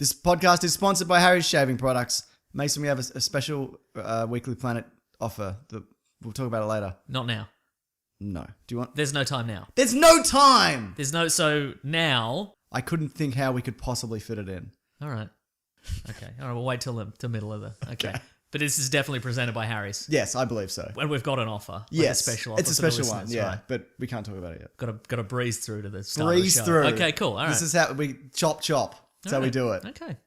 This podcast is sponsored by Harry's Shaving Products. Mason, we have a special Weekly Planet offer that we'll talk about it later. Not now. No. Do you want? There's no time now. There's no time! So now... I couldn't think how we could possibly fit it in. All right. Okay. All right, we'll wait till the middle of the... Okay. Yeah. But this is definitely presented by Harry's. Yes, I believe so. And we've got an offer. Like yes. A special offer. It's a special for the one, listeners, yeah. right? But we can't talk about it yet. Got to breeze through to the start Breeze of the show. through. Okay, cool. All right. This is how we chop. That's how we do it. Okay.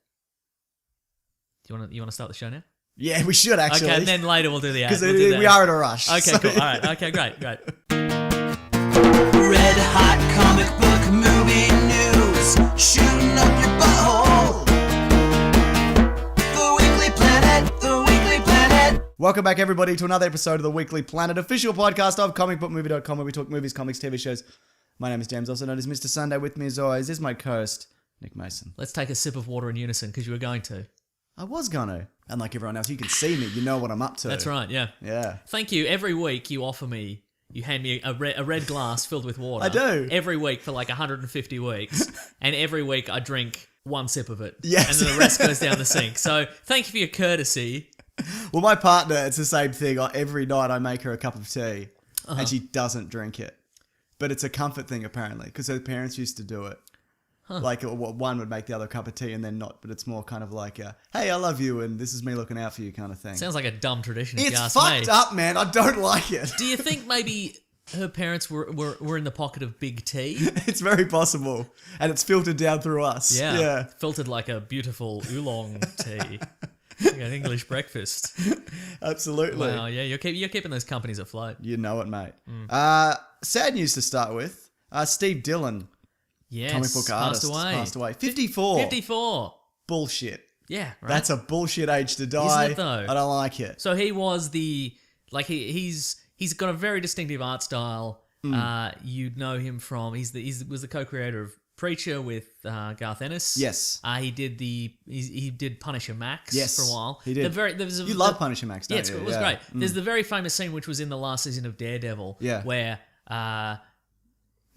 You want to start the show now? Yeah, we should actually. Okay, and then later we'll do the ad. Because We'll we are in a rush. Okay, so- cool. All right. Okay, great. Red hot comic book movie news, shooting up your butthole. The Weekly Planet. Welcome back, everybody, to another episode of the Weekly Planet, official podcast of comicbookmovie.com, where we talk movies, comics, TV shows. My name is James, also known as Mr. Sunday. With me, as always, is my co-host, Nick Mason. Let's take a sip of water in unison, because you were going to. I was gonna. And like everyone else, you can see me. You know what I'm up to. That's right, yeah. Yeah. Thank you. Every week you hand me a red glass filled with water. I do. Every week for like 150 weeks. And every week I drink one sip of it. Yes. And then the rest goes down the sink. So thank you for your courtesy. Well, my partner, it's the same thing. Every night I make her a cup of tea, and she doesn't drink it. But it's a comfort thing, apparently, because her parents used to do it. Huh. Like, one would make the other a cup of tea and then not, but it's more kind of like a, hey, I love you, and this is me looking out for you kind of thing. Sounds like a dumb tradition, if you It's ask fucked me. up, man. I don't like it. Do you think maybe her parents were in the pocket of big tea? It's very possible. And it's filtered down through us. Yeah. Filtered like a beautiful oolong tea. Like an English breakfast. Absolutely. Wow, yeah, you're keeping those companies afloat. You know it, mate. Sad news to start with. Steve Dillon, Yes, comic book artist, passed away. 54. 54. Bullshit. Yeah, right. That's a bullshit age to die. Isn't it, though? I don't like it. So he was he's got a very distinctive art style. You'd know him from he was the co-creator of Preacher with Garth Ennis. Yes. He did Punisher Max Yes, for a while. he did. You love Punisher Max, don't you? It was great. There's the very famous scene which was in the last season of Daredevil. Yeah. Where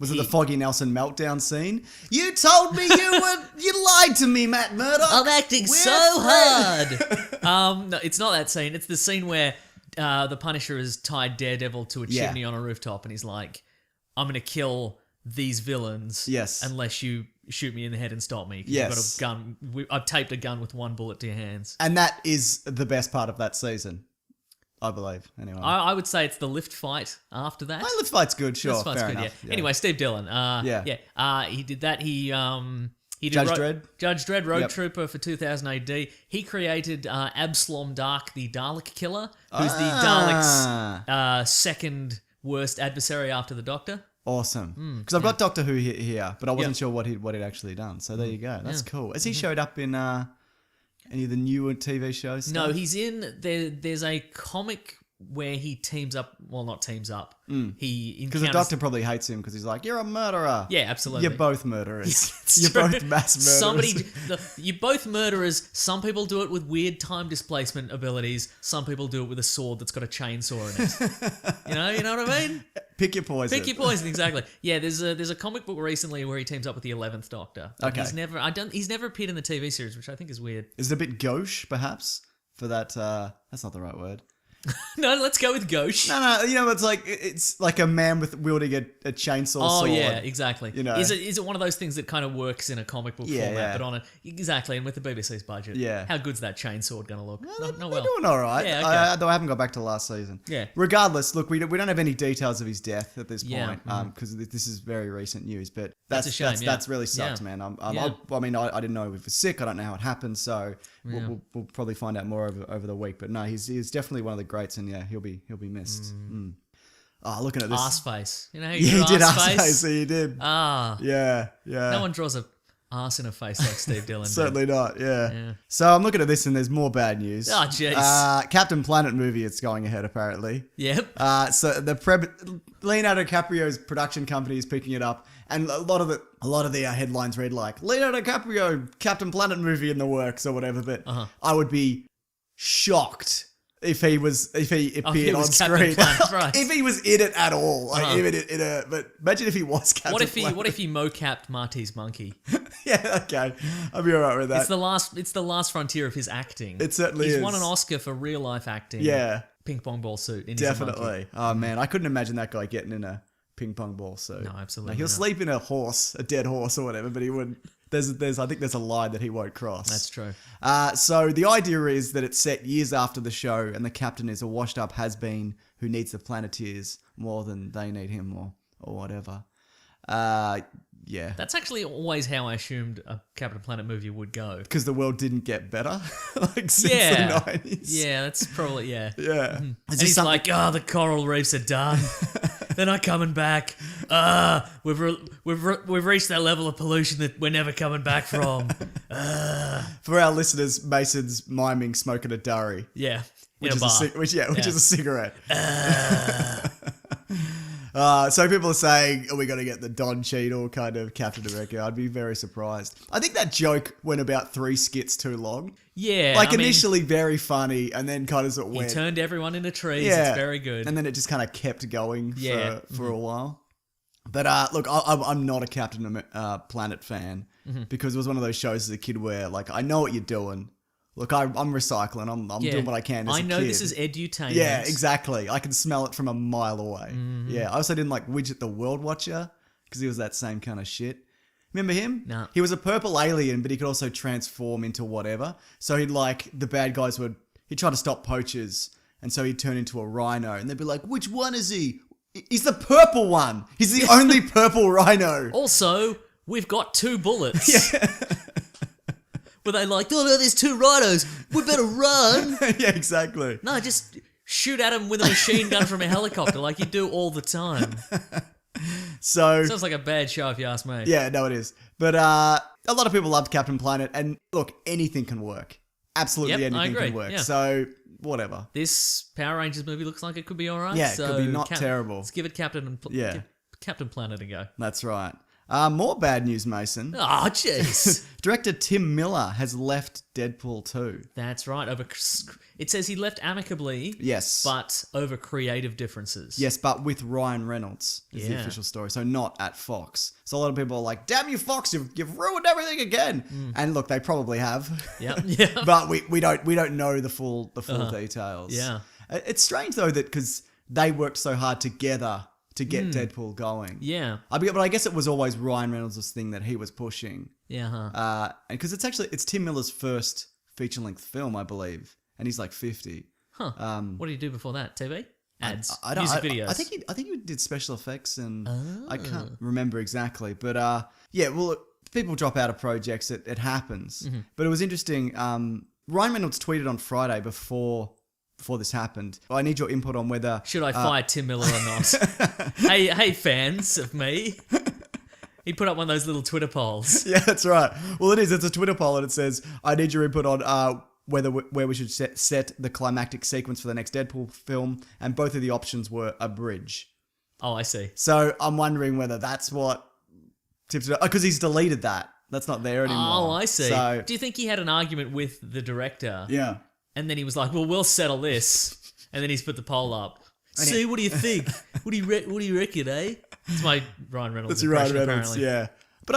Was it the Foggy Nelson meltdown scene? You told me you lied to me, Matt Murdock. I'm acting so hard. No, it's not that scene. It's the scene where the Punisher has tied Daredevil to a chimney on a rooftop, and he's like, "I'm going to kill these villains, unless you shoot me in the head and stop me. 'Cause you've got a gun. I've taped a gun with one bullet to your hands." And that is the best part of that season, I believe. Anyway, I would say it's the lift fight after that. My lift fight's good, sure. Lift fight's fair good, enough. yeah. Anyway, Steve Dillon. He did that. He did Judge Dredd? Judge Dredd, Road Trooper for 2000 AD. He created Absalom Dark, the Dalek killer, who's the Dalek's second worst adversary after the Doctor. Awesome. Because I've got Doctor Who here, but I wasn't sure what he'd actually done. So there you go. That's cool. Has he showed up in any of the newer TV shows? No, stuff? he's in... There's a comic where he teams up... Well, not teams up. He encounters... Because the Doctor probably hates him because he's like, you're a murderer. Yeah, absolutely. You're both murderers. It's You're true. both mass murderers. You're both murderers. Some people do it with weird time displacement abilities. Some people do it with a sword that's got a chainsaw in it. You know what I mean? Pick your poison. Pick your poison, exactly. Yeah, there's a comic book recently where he teams up with the 11th Doctor. But Okay. He's never appeared in the TV series, which I think is weird. Is it a bit gauche, perhaps? For that, that's not the right word. No, let's go with gauche. No, it's like a man wielding a chainsaw Oh sword. yeah, exactly. You know. Is it one of those things that kind of works in a comic book format, yeah. but on exactly, and with the BBC's budget? Yeah. How good's that chainsaw going to look? They're doing all right. Yeah, okay. Though I haven't got back to last season. Yeah. Regardless, look, we don't have any details of his death at this Yeah. point, because this is very recent news. But That's a shame, That's really sucked, Yeah. man. Yeah. I didn't know if he was sick. I don't know how it happened. So we'll probably find out more over the week. But no, he's definitely one of the greats, and yeah, he'll be missed. Oh, looking at this. Arse face. You know how Yeah, you he did arse ask face? face. So he did. Yeah. No one draws a arse in a face like Steve Dillon did. Certainly not, yeah. So I'm looking at this and there's more bad news. Oh, jeez. Captain Planet movie is going ahead, apparently. Yep. So Leonardo DiCaprio's production company is picking it up, and a lot of the headlines read like, Leonardo DiCaprio, Captain Planet movie in the works or whatever, but I would be shocked if he appeared on screen. Planet, right. If he was in it at all. But imagine if he was Captain Planet. What if he mocapped Marty's monkey? Yeah, okay. I'll be alright with that. It's the last frontier of his acting. It certainly is. He's won an Oscar for real life acting. Yeah. Ping pong ball suit. In Definitely. Oh man, I couldn't imagine that guy getting in a ping pong ball suit. No, absolutely He'll not. sleep in a dead horse or whatever, but he wouldn't. I think there's a line that he won't cross. That's true. So the idea is that it's set years after the show, and the captain is a washed-up has-been who needs the Planeteers more than they need him, or whatever. Yeah. That's actually always how I assumed a Captain Planet movie would go. Because the world didn't get better, since the 90s. Yeah, that's probably, yeah. Yeah. And he's like, the coral reefs are done. They're not coming back. We've reached that level of pollution that we're never coming back from. For our listeners, Mason's miming smoking a durry. Yeah. Which in a bar. Which is a cigarette. So people are saying, are we going to get the Don Cheadle kind of Captain America? I'd be very surprised. I think that joke went about 3 skits too long. Yeah. Initially very funny, and then kind of sort of He went. turned everyone into trees. Yeah. It's very good. And then it just kind of kept going for a while. But look, I'm not a Captain Planet fan because it was one of those shows as a kid where, like, I know what you're doing. Look, I'm recycling. I'm doing what I can as a kid. I know this is edutainment. Yeah, exactly. I can smell it from a mile away. Yeah, I also didn't like Widget the World Watcher because he was that same kind of shit. Remember him? No. He was a purple alien, but he could also transform into whatever. So the bad guys he'd try to stop poachers, and so he'd turn into a rhino, and they'd be like, which one is he? He's the purple one. He's the only purple rhino. Also, we've got 2 bullets. Yeah. Were they like, oh no, there's 2 rhinos. We better run. Yeah, exactly. No, just shoot at him with a machine gun from a helicopter like you do all the time. So Sounds like a bad show if you ask me. Yeah, no, it is. But a lot of people loved Captain Planet, and look, anything can work. Absolutely Yep, I anything agree. can work. Yeah. So whatever. This Power Rangers movie looks like it could be alright. Yeah, it could be not terrible. Let's give it Captain Planet a go. That's right. More bad news, Mason. Oh, jeez. Director Tim Miller has left Deadpool 2. That's right. It says he left amicably. Yes. But over creative differences. Yes, but with Ryan Reynolds is the official story. So not at Fox. So a lot of people are like, damn you, Fox, you've ruined everything again. And look, they probably have. Yep. Yeah. But we don't know the full details. Yeah. It's strange though that because they worked so hard together to get Deadpool going. Yeah. But I guess it was always Ryan Reynolds' thing that he was pushing. Yeah. Because it's Tim Miller's first feature-length film, I believe, and he's like 50. Huh. What did he do before that? TV? Ads? I Music videos? I think he did special effects, and I can't remember exactly. But yeah, well, people drop out of projects. It happens. But it was interesting. Ryan Reynolds tweeted on Friday before this happened. I need your input on whether... Should I fire Tim Miller or not? hey, fans of me. He put up one of those little Twitter polls. Yeah, that's right. Well, it is. It's a Twitter poll, and it says, I need your input on where we should set the climactic sequence for the next Deadpool film, and both of the options were a bridge. Oh, I see. So I'm wondering whether that's what tips it... Because he's deleted that. That's not there anymore. Oh, I see. So, do you think he had an argument with the director? yeah. And then he was like, well, we'll settle this. And then he's put the poll up. See, what do you think? What do you reckon, eh? It's my Ryan Reynolds That's your Ryan impression, Reynolds, apparently. yeah. But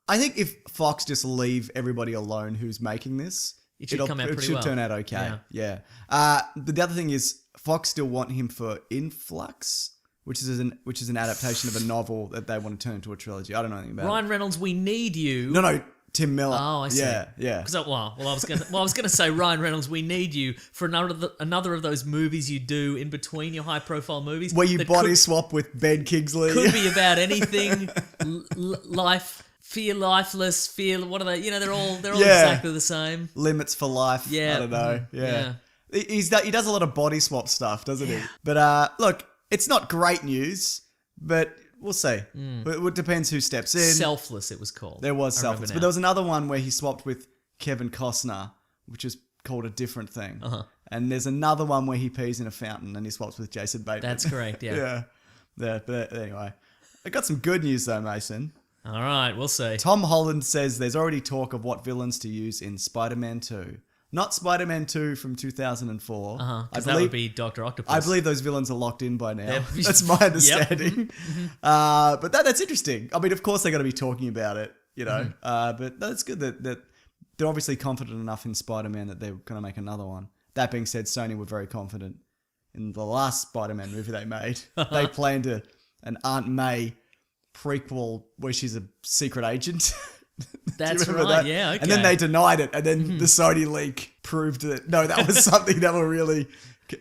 I think if Fox just leave everybody alone who's making this, It should come out pretty well. turn out okay. Yeah. But the other thing is, Fox still want him for Influx, which is an adaptation of a novel that they want to turn into a trilogy. I don't know anything about Ryan Reynolds, we need you. No, Tim Miller. Oh, I see. Yeah. Because I was gonna say, Ryan Reynolds, we need you for another of those movies you do in between your high profile movies, Where you body swap with Ben Kingsley. Could be about anything. Life, fear, lifeless, fear. What are they? They're all exactly the same. Limits for Life. Yeah. I don't know. Yeah. He does a lot of body swap stuff, doesn't he? But look, it's not great news, but we'll see. It depends who steps in. Selfless, it was called. There was I Selfless. remember But there was another one where he swapped with Kevin Costner, which is called a different thing. And there's another one where he pees in a fountain and he swaps with Jason Bateman. That's correct, yeah. Yeah. But anyway. I got some good news though, Mason. All right, we'll see. Tom Holland says there's already talk of what villains to use in Spider-Man 2. Not Spider-Man 2 from 2004. Because that would be Dr. Octopus. I believe those villains are locked in by now. Yep. That's my understanding. But that's interesting. I mean, of course they're going to be talking about it. you know. But no, it's good that they're obviously confident enough in Spider-Man that they're going to make another one. That being said, Sony were very confident in the last Spider-Man movie they made. They planned an Aunt May prequel where she's a secret agent. That's remember right. that? Yeah. Okay. And then they denied it, and then the Sony leak proved that no, that was something that were really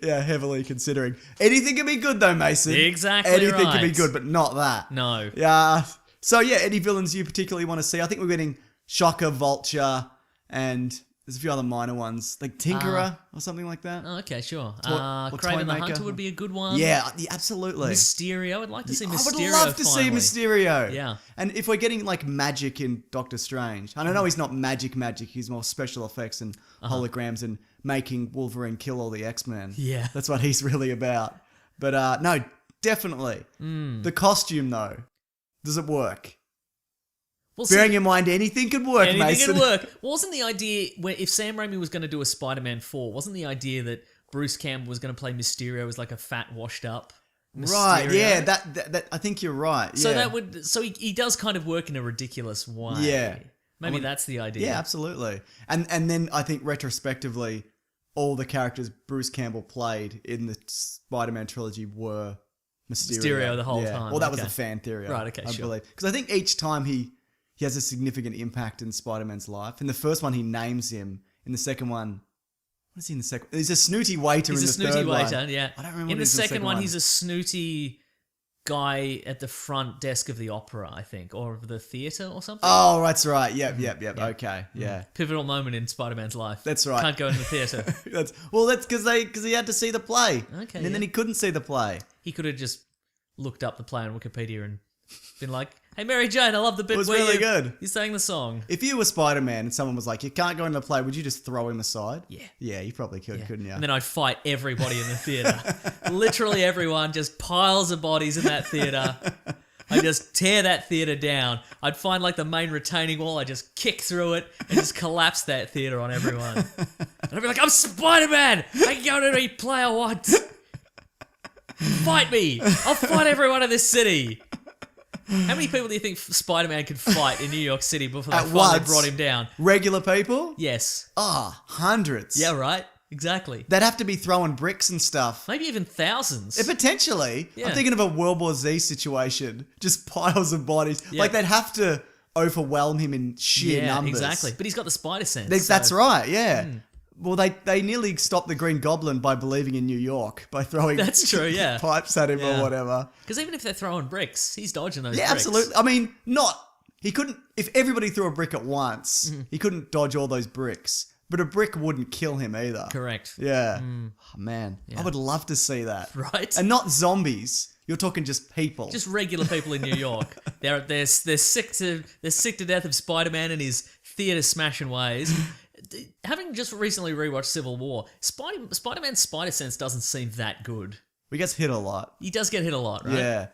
heavily considering. Anything can be good though, Mason. Exactly. Anything can be right. good, but not that. No. Yeah. So yeah, any villains you particularly want to see? I think we're getting Shocker, Vulture, and there's a few other minor ones like Tinkerer or something like that. Oh, okay, sure. or Craven the Toymaker. Hunter would be a good one. Yeah, absolutely. Mysterio. I'd like to see Mysterio. I would love to finally. see Mysterio. Yeah. And if we're getting like magic in Doctor Strange, and I know he's not magic, he's more special effects and holograms and making Wolverine kill all the X-Men. Yeah. That's what he's really about. But no, definitely. The costume though, does it work? Well, Bearing in mind anything could work, anything Mason. could work. Wasn't the idea, if Sam Raimi was going to do a Spider-Man 4, wasn't the idea that Bruce Campbell was going to play Mysterio as like a fat, washed up Mysterio? Right, yeah, that I think you're right. So yeah. he does kind of work in a ridiculous way. Yeah. Maybe that's the idea. Yeah, absolutely. And then I think retrospectively, all the characters Bruce Campbell played in the Spider-Man trilogy were Mysterio the whole time. Well, that was Okay. the fan theory. Right, okay, I sure. believe. Because I think each time he has a significant impact in Spider-Man's life. In the first one, he names him. In the second one, what is he in the second? He's a snooty waiter in the He's a snooty third waiter, one. yeah. I don't remember In what the he's second one, he's a snooty guy at the front desk of the opera, I think, or of the theatre or something. Oh, that's right. Yep. Okay, yeah. Pivotal moment in Spider-Man's life. That's right. Can't go in the theatre. That's because he had to see the play. Okay, And then he couldn't see the play. He could have just looked up the play on Wikipedia and been like, "Hey, Mary Jane, I love the bit It was where really good. you sang the song." If you were Spider-Man and someone was like, you can't go into the play, would you just throw him aside? Yeah. Yeah, you probably could, couldn't you? And then I'd fight everybody in the theatre. Literally everyone, just piles of bodies in that theatre. I just tear that theatre down. I'd find like the main retaining wall, I just kick through it and just collapse that theatre on everyone. And I'd be like, "I'm Spider-Man! I can go to any play I want! Fight me! I'll fight everyone in this city!" How many people do you think Spider-Man could fight in New York City before they At finally once? brought him down? Regular people? Yes. Hundreds. Yeah, right? Exactly. They'd have to be throwing bricks and stuff. Maybe even thousands. Potentially. Yeah. I'm thinking of a World War Z situation. Just piles of bodies. Yeah. Like they'd have to overwhelm him in sheer yeah, numbers. exactly. But he's got the spider sense. That's so- right, yeah. Well, they nearly stopped the Green Goblin by believing in New York, by throwing That's true, yeah. pipes at him Yeah. or whatever. Because even if they're throwing bricks, he's dodging those Yeah, bricks. absolutely. I mean, he couldn't, if everybody threw a brick at once, he couldn't dodge all those bricks. But a brick wouldn't kill him either. Correct. Yeah. Oh, man, I would love to see that. Right? And not zombies. You're talking just people. Just regular people in New York. They're sick to death of Spider-Man and his theatre smashing ways. Having just recently rewatched Civil War, Spider-Man's spider sense doesn't seem that good. He gets hit a lot. He does get hit a lot, right? Yeah.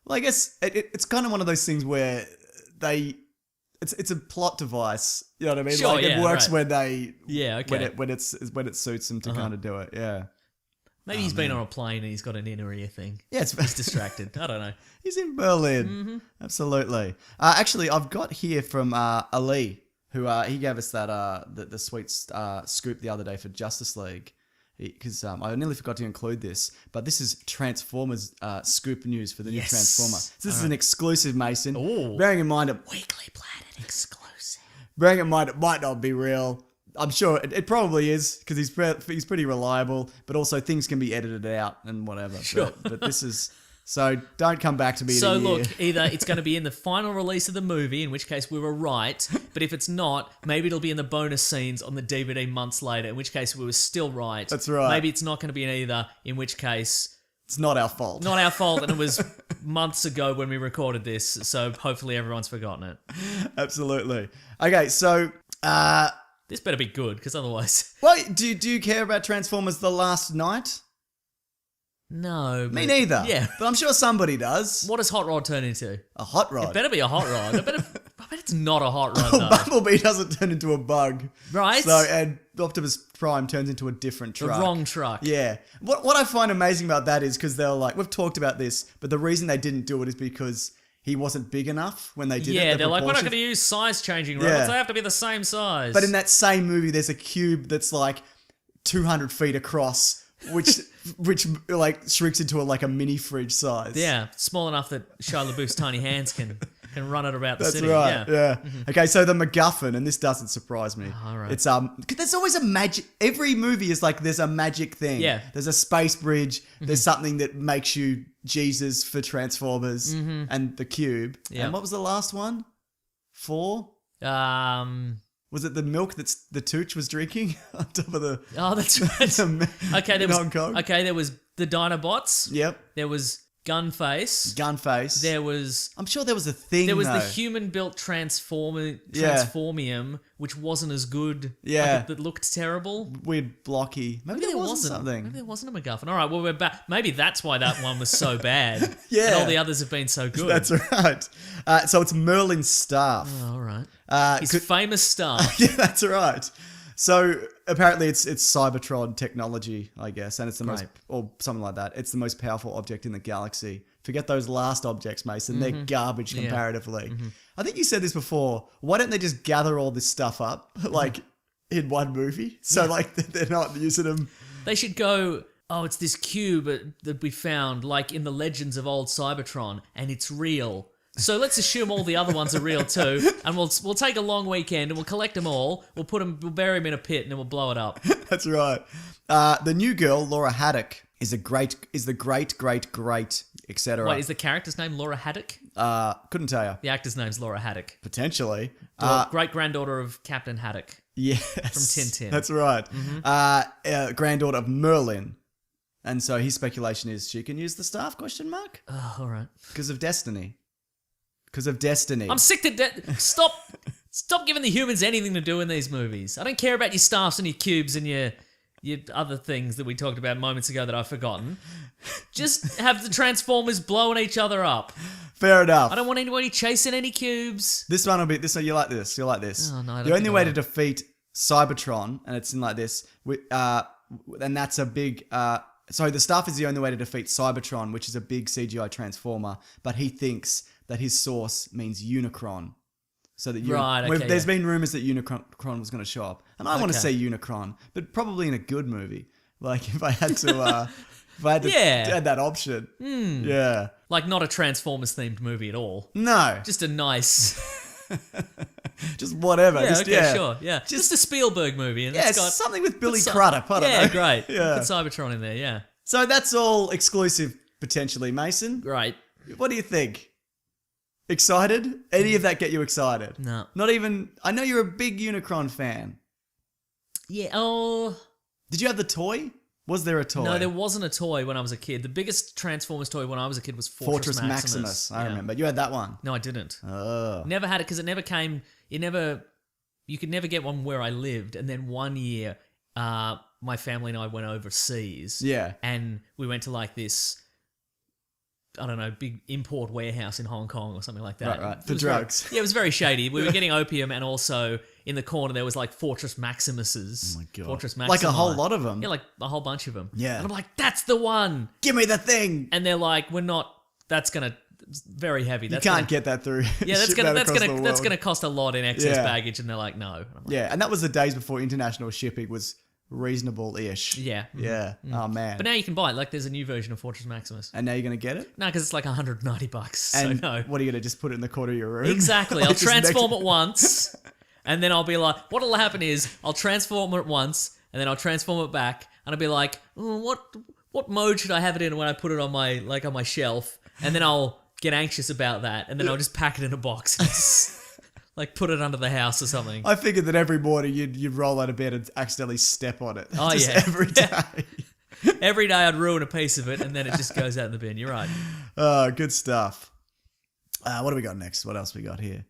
Well, I guess it's kind of one of those things where it's a plot device. You know what I mean? Sure, like yeah, it works right. when they when it suits them to kind of do it. Yeah. Maybe he's been on a plane and he's got an inner ear thing. Yeah, it's He's distracted. I don't know. He's in Berlin. Absolutely. Actually, I've got here from Ali, who he gave us that the sweet scoop the other day for Justice League. Because I nearly forgot to include this, but this is Transformers scoop news for the new Transformer. So this is an exclusive, Mason. Ooh. Bearing in mind, Weekly Planet exclusive. bearing in mind it might not be real. I'm sure it probably is because he's pretty reliable, but also things can be edited out and whatever. Sure. But this is so don't come back to me. So in a year. look, either it's going to be in the final release of the movie, in which case we were right, but if it's not, maybe it'll be in the bonus scenes on the DVD months later, in which case we were still right. That's right. Maybe it's not going to be in either, in which case it's not our fault. not our fault, and it was months ago when we recorded this, so hopefully everyone's forgotten it. Absolutely. Okay, so This better be good, because otherwise... well, do you care about Transformers: The Last Night? No. Me but- neither. Yeah. But I'm sure somebody does. What does Hot Rod turn into? A hot rod. It better be a hot rod. I bet it's not a hot rod, Oh, though. Bumblebee doesn't turn into a bug. Right? So, and Optimus Prime turns into a different The truck. wrong truck. Yeah. What I find amazing about that is because they're like, we've talked about this, but the reason they didn't do it is because he wasn't big enough when they did it. Yeah, they're like, we're not proportions. going to use size-changing robots. Yeah. They have to be the same size. But in that same movie, there's a cube that's like 200 feet across, which like shrinks into a mini fridge size. Yeah, small enough that Shia LaBeouf's tiny hands can run it about the That's city. right. Yeah. Okay, so the MacGuffin, and this doesn't surprise me. All right. It's 'cause there's always a magic. Every movie is like there's a magic thing. Yeah. There's a space bridge. There's something that makes you Jesus for Transformers and the cube. Yeah. And what was the last one? 4? Was it the milk that the Tooch was drinking on top of the? Oh, that's right. Okay, Hong Kong. there was the Dinobots. Yep. There was Gunface. Gunface. There was I'm sure there was a thing. the though. human-built Transformium, which wasn't as good. Yeah. Like, that looked terrible. Weird blocky. Maybe there wasn't something. Maybe there wasn't a MacGuffin. All right, well, we're back. Maybe that's why that one was so bad. Yeah. And all the others have been so good. That's right. So it's Merlin's staff. Oh, all right. His Could- famous staff. Yeah, that's right. So apparently it's Cybertron technology, I guess, and it's the most, or something like that. It's the most powerful object in the galaxy. Forget those last objects, Mason. They're garbage comparatively. I think you said this before. Why don't they just gather all this stuff up, like in one movie? So like they're not using them. They should go, oh, it's this cube that we found, like in the legends of old Cybertron, and it's real. So let's assume all the other ones are real too, and we'll take a long weekend and we'll collect them all. We'll bury them in a pit, and then we'll blow it up. That's right. The new girl, Laura Haddock, is the great, etc. Wait, is the character's name Laura Haddock? Couldn't tell you. The actor's name's Laura Haddock. Potentially. Great-granddaughter of Captain Haddock. Yes. From Tintin. That's right. Granddaughter of Merlin. And so his speculation is she can use the staff, question mark? Oh, all right. Because of destiny. Because of destiny. I'm sick to death. Stop giving the humans anything to do in these movies. I don't care about your staffs and your cubes and your other things that we talked about moments ago that I've forgotten. Just have the Transformers blowing each other up. Fair enough. I don't want anybody chasing any cubes. This one will be this. So you like this? You like this? Oh, no, I don't the only think way I to will. defeat Cybertron, and it's in like this. And that's a big. So the staff is the only way to defeat Cybertron, which is a big CGI transformer. But he thinks that his source means Unicron. So that Right, okay, there's been rumors that Unicron was going to show up, and I want to Okay. see Unicron, but probably in a good movie. Like if I had to, Yeah. had that option. Yeah. Like not a Transformers themed movie at all. No. Just a nice. Just whatever. Yeah, Just, okay, yeah. sure. Yeah. Just a Spielberg movie. And Yeah, it's got something with Billy put Crudup. I don't yeah, know. great. Yeah. Put Cybertron in there, yeah. So that's all exclusive potentially, Mason. Great. What do you think? Excited? Any of that get you excited? No. Not even. I know you're a big Unicron fan. Yeah, oh. Did you have the toy? Was there a toy? No, there wasn't a toy when I was a kid. The biggest Transformers toy when I was a kid was Fortress Maximus. I Yeah. remember. You had that one. No, I didn't. Oh. Never had it because it never came. You could never get one where I lived. And then one year, my family and I went overseas. Yeah. And we went to like this, I don't know, big import warehouse in Hong Kong or something like that. Right. It For was drugs. Very, yeah, it was very shady. We were getting opium, and also in the corner there was like Fortress Maximuses. Oh my God. Fortress Like Maxima. a whole lot of them. Yeah, like a whole bunch of them. Yeah. And I'm like, that's the one. Give me the thing. And they're like, we're not. That's gonna. It's very heavy. You That's can't gonna, get that through. Yeah, that's Ship gonna that across the that's world. gonna cost a lot in excess Yeah. baggage, and they're like, no. And I'm like, Yeah, and that was the days before international shipping was reasonable-ish. yeah. Yeah. Oh man. But now you can buy it. Like, there's a new version of Fortress Maximus. And now you're gonna get it. No, because it's like $190. So And no. what are you gonna just put it in the corner of your room? Exactly. Like I'll just transform next- it once, and then I'll be like, what'll happen is I'll transform it once, and then I'll transform it back, and I'll be like, oh, what mode should I have it in when I put it on my shelf? And then I'll get anxious about that, and then I'll just pack it in a box and just, like put it under the house or something. I figured that every morning you'd roll out of bed and accidentally step on it. Oh, Just yeah. every day. Every day I'd ruin a piece of it, and then it just goes out in the bin. You're right. Oh, good stuff. What do we got next? What else we got here?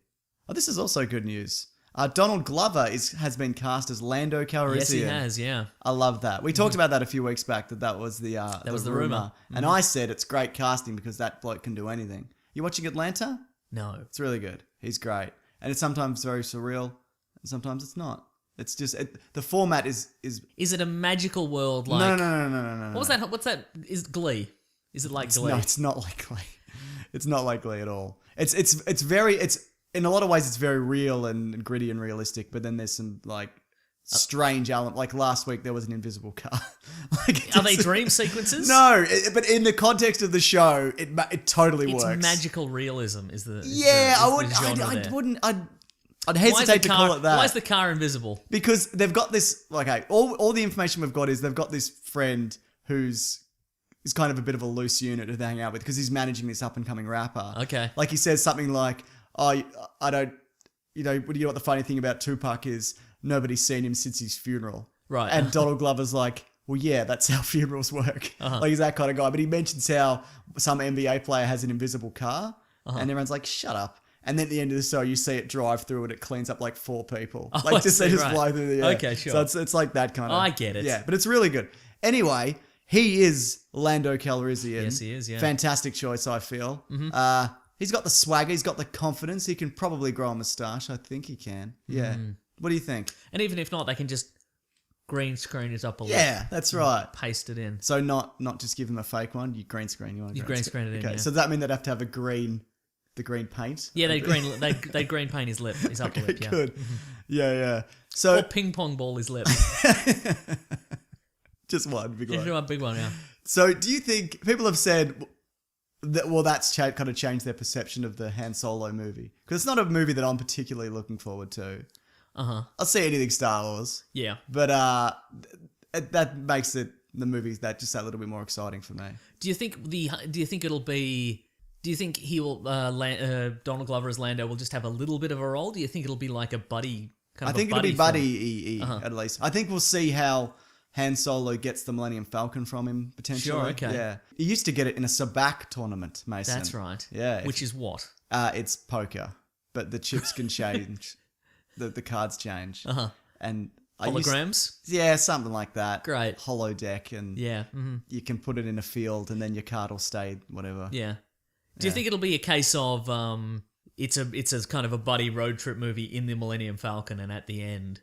Oh, this is also good news. Donald Glover has been cast as Lando Calrissian. Yes, he has. Yeah. I love that. We talked about that a few weeks back. That was the was the rumor. And I said it's great casting because that bloke can do anything. You watching Atlanta? No. It's really good. He's great, and it's sometimes very surreal, and sometimes it's not. It's just the format is. Is it a magical world like? No. What was that? What's that? Is Glee? Is it like Glee? No, it's not like Glee. It's not like Glee at all. It's in a lot of ways it's very real and gritty and realistic, but then there's some like strange element. Like last week there was an invisible car. Are they dream sequences? No, but in the context of the show, it totally works. It's magical realism is the I'd hesitate to call it that. Why is the car invisible? Because they've got this. Okay, all the information we've got is they've got this friend who's kind of a bit of a loose unit to hang out with because he's managing this up and coming rapper. Okay, like he says something like, "Oh, I don't, you know what the funny thing about Tupac is? Nobody's seen him since his funeral." Right. And Donald Glover's like, well, yeah, that's how funerals work. Like he's that kind of guy. But he mentions how some NBA player has an invisible car, and everyone's like, shut up. And then at the end of the show, you see it drive through and it cleans up like 4 people. Like just fly through the air. Okay, sure. So it's like that kind of. I get it. Yeah, but it's really good. Anyway, he is Lando Calrissian. Yes, he is, yeah. Fantastic choice, I feel. Mm-hmm. He's got the swagger. He's got the confidence. He can probably grow a moustache. I think he can. Yeah. What do you think? And even if not, they can just green screen it up a little. Yeah, that's right. Paste it in. So not just give them a fake one. You green screen. You green screen it in. Okay. Yeah. So does that mean they'd have to have the green paint? Yeah, they green paint his lip, his upper lip. Yeah. Good. Yeah. So or ping pong ball his lip. Just one big one. Just one big one. Yeah. So do you think people have said that? Well, that's kind of changed their perception of the Han Solo movie because it's not a movie that I'm particularly looking forward to. I'll see anything Star Wars. Yeah. But that makes the movies that just that little bit more exciting for me. Do you think he will Donald Glover as Lando will just have a little bit of a role? Do you think it'll be like a buddy kind of I think a buddy it'll be buddy at least. I think we'll see how Han Solo gets the Millennium Falcon from him potentially. Sure, okay. Yeah. He used to get it in a sabacc tournament, Mason. That's right. Yeah. Which is what? It's poker, but the chips can change. The cards change. And holograms? Yeah, something like that. Great. Holodeck, and yeah, you can put it in a field, and then your card will stay whatever. Yeah. Do you think it'll be a case of it's a kind of a buddy road trip movie in the Millennium Falcon, and at the end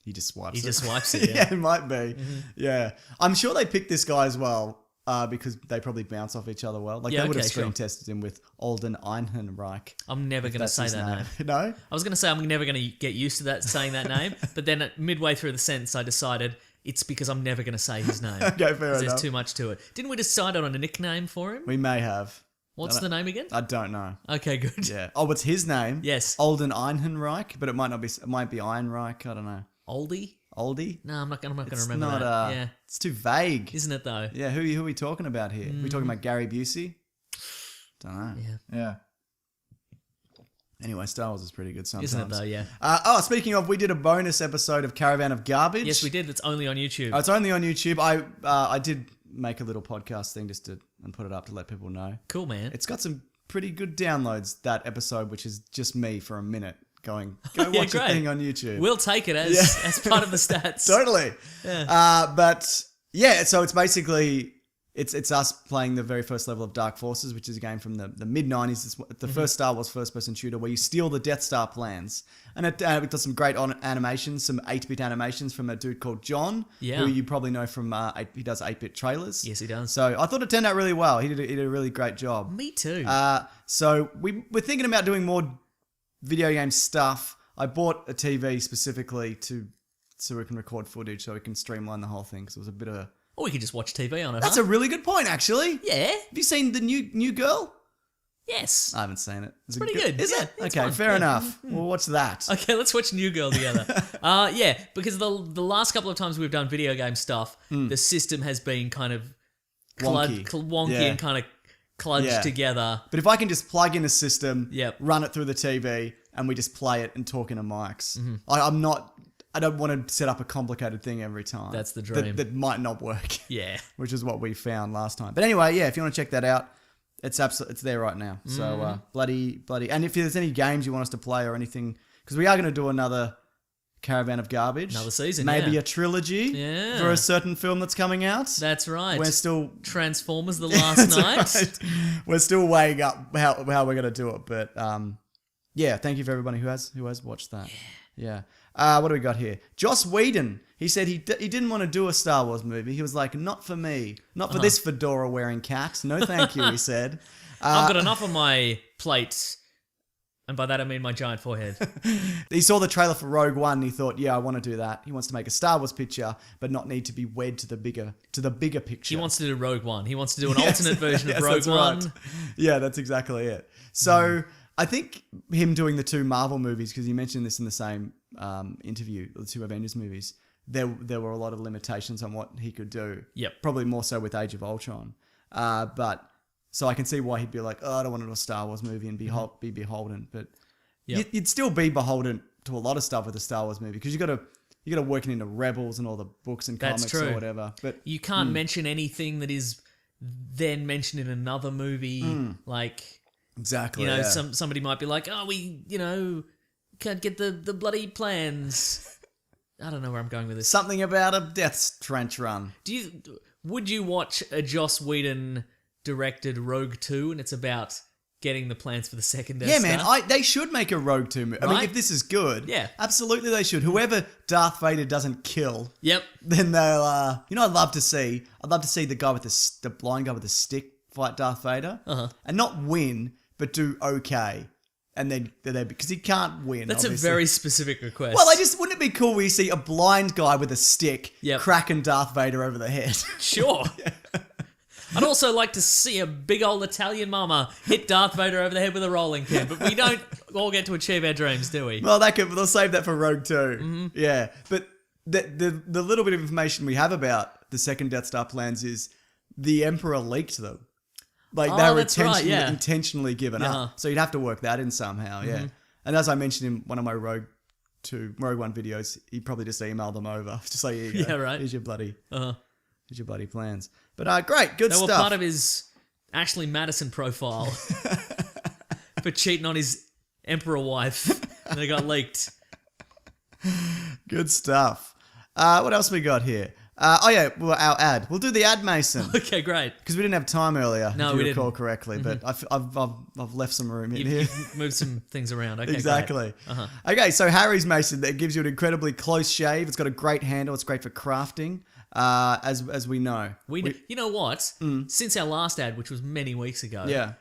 he just swipes it? Yeah, it might be. Yeah, I'm sure they picked this guy as well. Because they probably bounce off each other well. Like they would have screen tested him with Alden Einhenreich. I'm never going to say that name. No? I was going to say I'm never going to get used to saying that name, but then midway through the sentence I decided it's because I'm never going to say his name. Okay, fair enough. There's too much to it. Didn't we decide on a nickname for him? We may have. What's the name again? I don't know. Okay, good. Yeah. Oh, what's his name? Yes. Alden Einhenreich, but it might not be. It might be Einreich. I don't know. Oldie? Oldie? No, I'm not going to remember not, that. Yeah. It's too vague. Isn't it, though? Yeah, who are we talking about here? Are we talking about Gary Busey? Don't know. Yeah. Anyway, Star Wars is pretty good sometimes. Isn't it, though? Yeah. Speaking of, we did a bonus episode of Caravan of Garbage. Yes, we did. It's only on YouTube. It's only on YouTube. I did make a little podcast thing and put it up to let people know. Cool, man. It's got some pretty good downloads, that episode, which is just me for a minute. Go watch the thing on YouTube. We'll take it as part of the stats. Totally. Yeah. But yeah, so it's basically it's us playing the very first level of Dark Forces, which is a game from the mid-90s. It's the first Star Wars first-person shooter where you steal the Death Star plans. And it does some great animations, some 8-bit animations from a dude called John, who you probably know from, he does 8-bit trailers. Yes, he does. So I thought it turned out really well. He did a really great job. Me too. So we're thinking about doing more video game stuff. I bought a TV specifically so we can record footage, so we can streamline the whole thing, because it was a bit of a... Or we could just watch TV on it. That's a really good point, actually. Yeah. Have you seen the new Girl? Yes. I haven't seen it. It's pretty good. Is it? Okay, fair enough. We'll watch that. Okay, let's watch New Girl together. Yeah, because the last couple of times we've done video game stuff, the system has been kind of wonky and kind of cludged together. But if I can just plug in a system, run it through the TV, and we just play it and talk into mics, I don't want to set up a complicated thing every time. That's the dream. That might not work. Yeah. Which is what we found last time. But anyway, yeah, if you want to check that out, it's there right now. So bloody. And if there's any games you want us to play or anything, because we are going to do another Caravan of Garbage. Another season, Maybe a trilogy for a certain film that's coming out. That's right. We're still... Transformers The Last Night. Right. We're still weighing up how we're going to do it. But yeah, thank you for everybody who has watched that. Yeah. What do we got here? Joss Whedon. He said he didn't want to do a Star Wars movie. He was like, not for me. Not for this fedora-wearing cat. No thank you, he said. I've got enough on my plate, and by that I mean my giant forehead. He saw the trailer for Rogue One and he thought, yeah, I want to do that. He wants to make a Star Wars picture, but not need to be wed to the bigger picture. He wants to do Rogue One. He wants to do an alternate version of Rogue that's One. right. Yeah, that's exactly it. So I think him doing the 2 Marvel movies, because you mentioned this in the same interview, the 2 Avengers movies, there were a lot of limitations on what he could do. Yep. Probably more so with Age of Ultron. But so I can see why he'd be like, oh, I don't want to do a Star Wars movie and be beholden. But you'd still be beholden to a lot of stuff with a Star Wars movie, because you got to work it into Rebels and all the books and comics or whatever. But you can't mention anything that is then mentioned in another movie. Like, exactly, somebody might be like, oh, we, can't get the bloody plans. I don't know where I'm going with this. Something about a Death Trench run. Would you watch a Joss Whedon directed Rogue 2 and it's about getting the plans for the second Death Star? Yeah, man, they should make a Rogue 2 movie. I mean, if this is good, absolutely they should. Whoever Darth Vader doesn't kill, then they'll, I'd love to see the guy with the blind guy with the stick fight Darth Vader, and not win, but do okay. And then because he can't win. That's obviously. A very specific request. Well, wouldn't it be cool where you see a blind guy with a stick cracking Darth Vader over the head? Sure. I'd also like to see a big old Italian mama hit Darth Vader over the head with a rolling pin, but we don't all get to achieve our dreams, do we? Well, they'll save that for Rogue 2. Mm-hmm. Yeah, but the little bit of information we have about the second Death Star plans is the Emperor leaked them. Like they were intentionally given up. So you'd have to work that in somehow, yeah. And as I mentioned in one of my Rogue One videos, he probably just emailed them over. Just like, here you go. Yeah, right. Here's your bloody plans. But great, good stuff. They were part of his Ashley Madison profile for cheating on his Emperor wife. And they got leaked. Good stuff. What else we got here? Our ad. We'll do the ad, Mason. Okay, great. Because we didn't have time earlier, no, if you we recall didn't. Correctly, but I've left some room in here. You've moved some things around. Okay, exactly. Okay, so Harry's Mason, that gives you an incredibly close shave. It's got a great handle. It's great for crafting, as we know. You know what? Since our last ad, which was many weeks ago,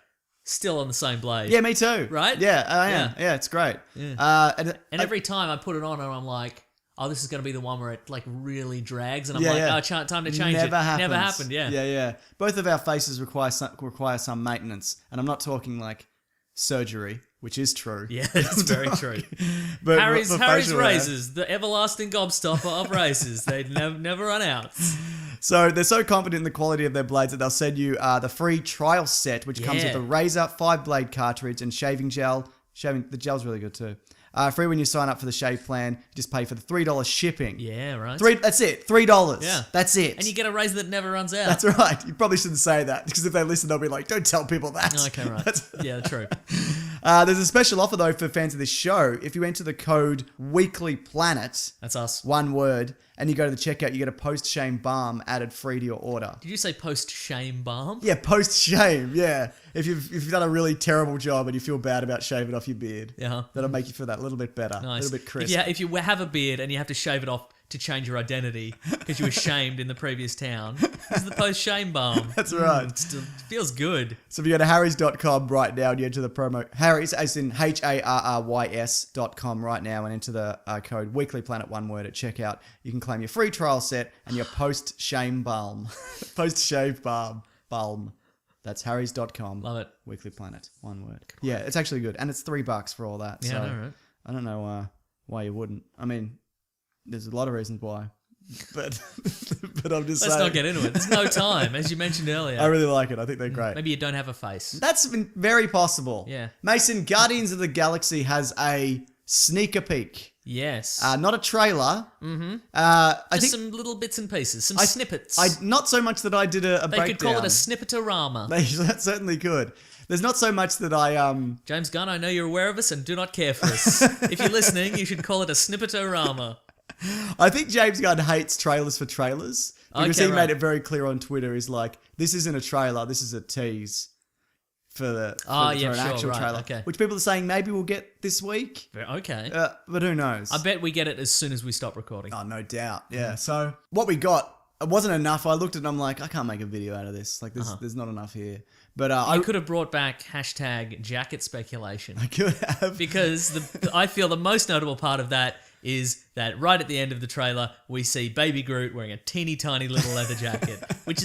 still on the same blade. Yeah, me too. Right? Yeah, I am. Yeah, it's great. Yeah. And every time I put it on, and I'm like, oh, this is going to be the one where it like really drags, and I'm oh, time to change it. Never happened. Yeah. Both of our faces require some maintenance, and I'm not talking like surgery, which is true. Yeah, it's very true. But Harry's razors, the everlasting gobstopper of razors, they never run out. So they're so confident in the quality of their blades that they'll send you the free trial set, which comes with a razor, 5-blade cartridge, and shaving gel. The gel's really good too. Free when you sign up for the shave plan. You just pay for the $3 shipping. Yeah, right. That's it. $3. Yeah. That's it. And you get a razor that never runs out. That's right. You probably shouldn't say that, because if they listen, they'll be like, don't tell people that. Okay, right. Yeah, true. There's a special offer, though, for fans of this show. If you enter the code WeeklyPlanet, that's us, one word, and you go to the checkout, you get a post-shame balm added free to your order. Did you say post-shame balm? Yeah, post-shame, yeah. If you've done a really terrible job and you feel bad about shaving off your beard, that'll make you feel that little bit better, a little bit crisp. If you have a beard and you have to shave it off to change your identity because you were shamed in the previous town, this is the post-shame balm. That's right. It still feels good. So if you go to harrys.com right now and you enter the promo, Harrys, as in HARRYS.com right now, and enter the code WeeklyPlanet, one word, at checkout, you can claim your free trial set and your post-shame balm. Post-shave balm. That's harrys.com. Love it. WeeklyPlanet, one word. Yeah, it's actually good. And it's $3 for all that. Yeah, so I know, right? I don't know why you wouldn't. I mean, there's a lot of reasons why. But I'm just saying. Let's not get into it. There's no time, as you mentioned earlier. I really like it. I think they're great. Maybe you don't have a face. That's been very possible. Yeah. Mason, Guardians of the Galaxy has a sneaker peek. Yes. Not a trailer. Mm-hmm. I think some little bits and pieces, some snippets. Not so much that I did a breakdown. They could call it a snippetorama. They certainly could. There's not so much that I James Gunn, I know you're aware of us and do not care for us. If you're listening, you should call it a snippetorama. I think James Gunn hates trailers for trailers, because he made it very clear on Twitter. He's like, this isn't a trailer, this is a tease for an actual trailer. Okay. Which people are saying maybe we'll get this week. Okay. But who knows? I bet we get it as soon as we stop recording. Oh, no doubt. Yeah. So what we got it wasn't enough. I looked at it and I'm like, I can't make a video out of this. Like, there's not enough here. But I could have brought back hashtag jacket speculation. I could have. Because I feel the most notable part of that is that right at the end of the trailer, we see Baby Groot wearing a teeny tiny little leather jacket, which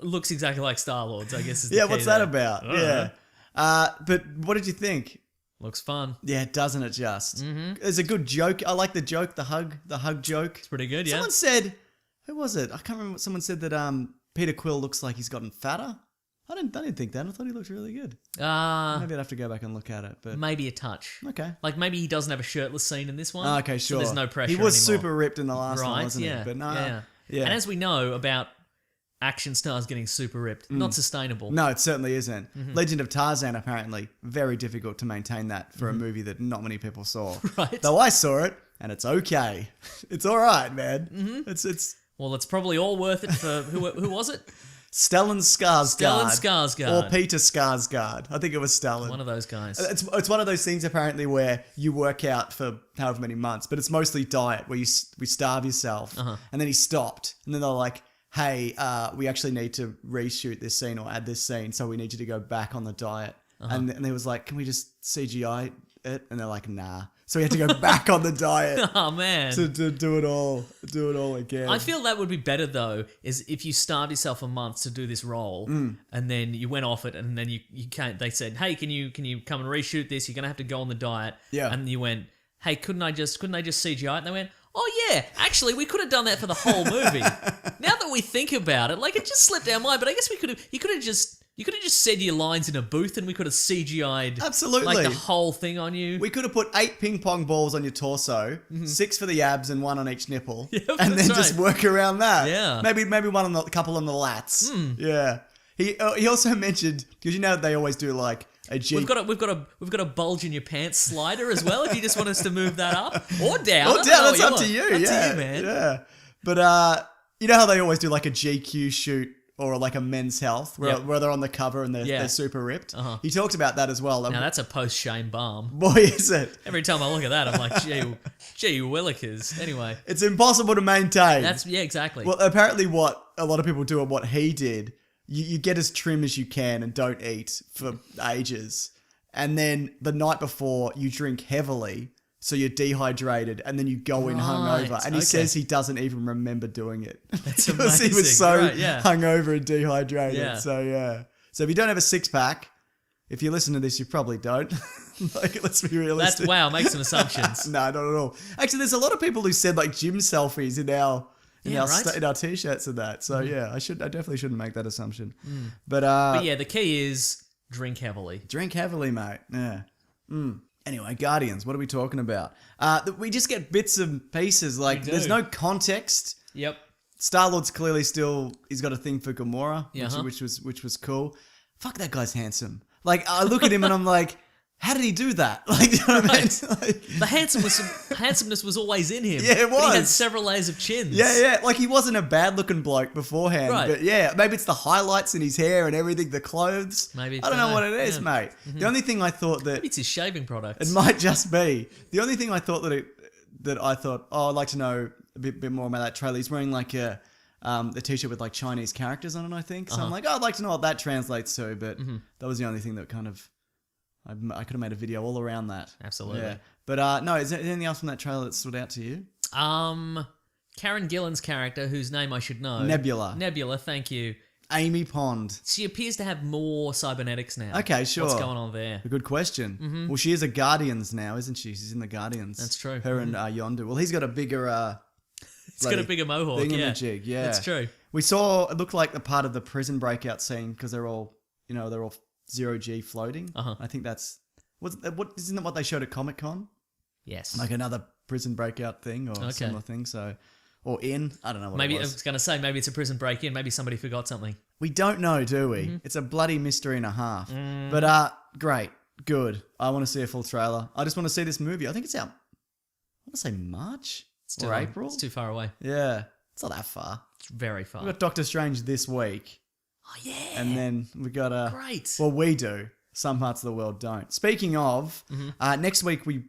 looks exactly like Star-Lord's, I guess. Is the key what's there. that about? Yeah. But what did you think? Looks fun. Yeah, doesn't it just? There's a good joke. I like the joke, the hug joke. It's pretty good, yeah. Someone said, who was it? I can't remember what someone said that Peter Quill looks like he's gotten fatter. I didn't think that. I thought he looked really good. Maybe I'd have to go back and look at it. But maybe a touch. Okay. Like maybe he doesn't have a shirtless scene in this one. Okay, sure. So there's no pressure He was anymore. super ripped in the last one, wasn't yeah. he? But no. Yeah. And as we know about action stars getting super ripped, not sustainable. No, it certainly isn't. Legend of Tarzan, apparently, very difficult to maintain that for a movie that not many people saw. Right. Though I saw it, and it's okay. It's all right, man. It's Well, it's probably all worth it for who was it? Stellan Skarsgård. Stellan Skarsgård. Or Peter Skarsgård. I think it was Stellan. One of those guys. It's one of those things apparently where you work out for however many months, but it's mostly diet where we starve yourself. And then he stopped, and then they're like, "Hey, we actually need to reshoot this scene or add this scene, so we need you to go back on the diet." And he was like, "Can we just CGI it?" And they're like, "Nah." So he had to go back on the diet. Oh man. To do it all again. I feel that would be better though, is if you starved yourself a month to do this role, and then you went off it, and then you can't. They said, "Hey, can you come and reshoot this? You're gonna have to go on the diet." Yeah. And you went, "Hey, couldn't I just CGI it?" And they went, "Oh yeah, actually, we could have done that for the whole movie." Now that we think about it, like it just slipped our mind, but I guess we could have. You could have just said your lines in a booth, and we could have CGI'd Absolutely. like the whole thing on you. We could have put 8 ping pong balls on your torso, 6 for the abs and 1 on each nipple, Yep, and then that's just right. work around that. Yeah. Maybe one on a couple on the lats. Yeah. He also mentioned, because you know they always do like a G. We've got a bulge in your pants slider as well. If you just want us to move that up or down. Oh, I don't know down. what That's up want. to you. Up Yeah. to you, man. Yeah. But you know how they always do like a GQ shoot or like a Men's Health where they're on the cover and they're super ripped. He talked about that as well. Now that's a post Shane Balm. Boy, is it. Every time I look at that, I'm like, gee willikers. Anyway, It's impossible to maintain. exactly. Well, apparently what a lot of people do and what he did, you get as trim as you can and don't eat for ages. And then the night before, you drink heavily, so you're dehydrated, and then you go in hungover. And he says he doesn't even remember doing it. That's because he was amazing. so Right, yeah. hungover and dehydrated. Yeah. So, yeah. So if you don't have a six-pack, if you listen to this, you probably don't. Like, let's be realistic. Make some assumptions. No, not at all. Actually, there's a lot of people who said like gym selfies in our in our t-shirts and that. So yeah, I definitely shouldn't make that assumption. But yeah, the key is drink heavily. drink heavily, mate. Yeah. Anyway, Guardians. What are we talking about? We just get bits and pieces. Like We do. there's no context. Yep. Star-Lord's clearly he's got a thing for Gamora, Yeah, which was cool. Fuck, that guy's handsome. Like I look at him and I'm like, how did he do that? Like, you know what I mean? Like, The handsomeness was always in him. Yeah, it But he had was. several layers of chins. yeah. Like he wasn't a bad looking bloke beforehand. Right. But yeah, maybe it's the highlights in his hair and everything, the clothes. Maybe. I don't know what it is, Yeah. mate. The only thing I thought that Maybe it's his shaving products. it might just be. The only thing I thought that I thought, I'd like to know a bit more about that trailer. He's wearing like a t-shirt with like Chinese characters on it, I think. So I'm like, I'd like to know what that translates to. But that was the only thing that kind of, I could have made a video all around that. Absolutely. Yeah. But no, is there anything else from that trailer that stood out to you? Karen Gillan's character, whose name I should know. Nebula, thank you. Amy Pond. She appears to have more cybernetics now. Okay, sure. What's going on there? A good question. Well, she is a Guardians now, isn't she? She's in the Guardians. That's true. Her and Yondu. Well, he's got a bigger... It's got a bigger mohawk, thingamajig, yeah. That's true. We saw, it looked like the part of the prison breakout scene because they're all 0G floating. I think that's... Isn't that what they showed at Comic-Con? Yes. Like another prison breakout thing or similar thing, so... Or I don't know what Maybe it I was. was going to say, maybe it's a prison break-in. Maybe somebody forgot something. We don't know, do we? It's a bloody mystery and a half. But great, good. I want to see a full trailer. I just want to see this movie. I think it's out, I want to say March or April. It's too far away. Yeah, it's not that far. It's very far. We've got Doctor Strange this week. Oh, yeah. And then we got Great. Well, we do. Some parts of the world don't. Speaking of, next week we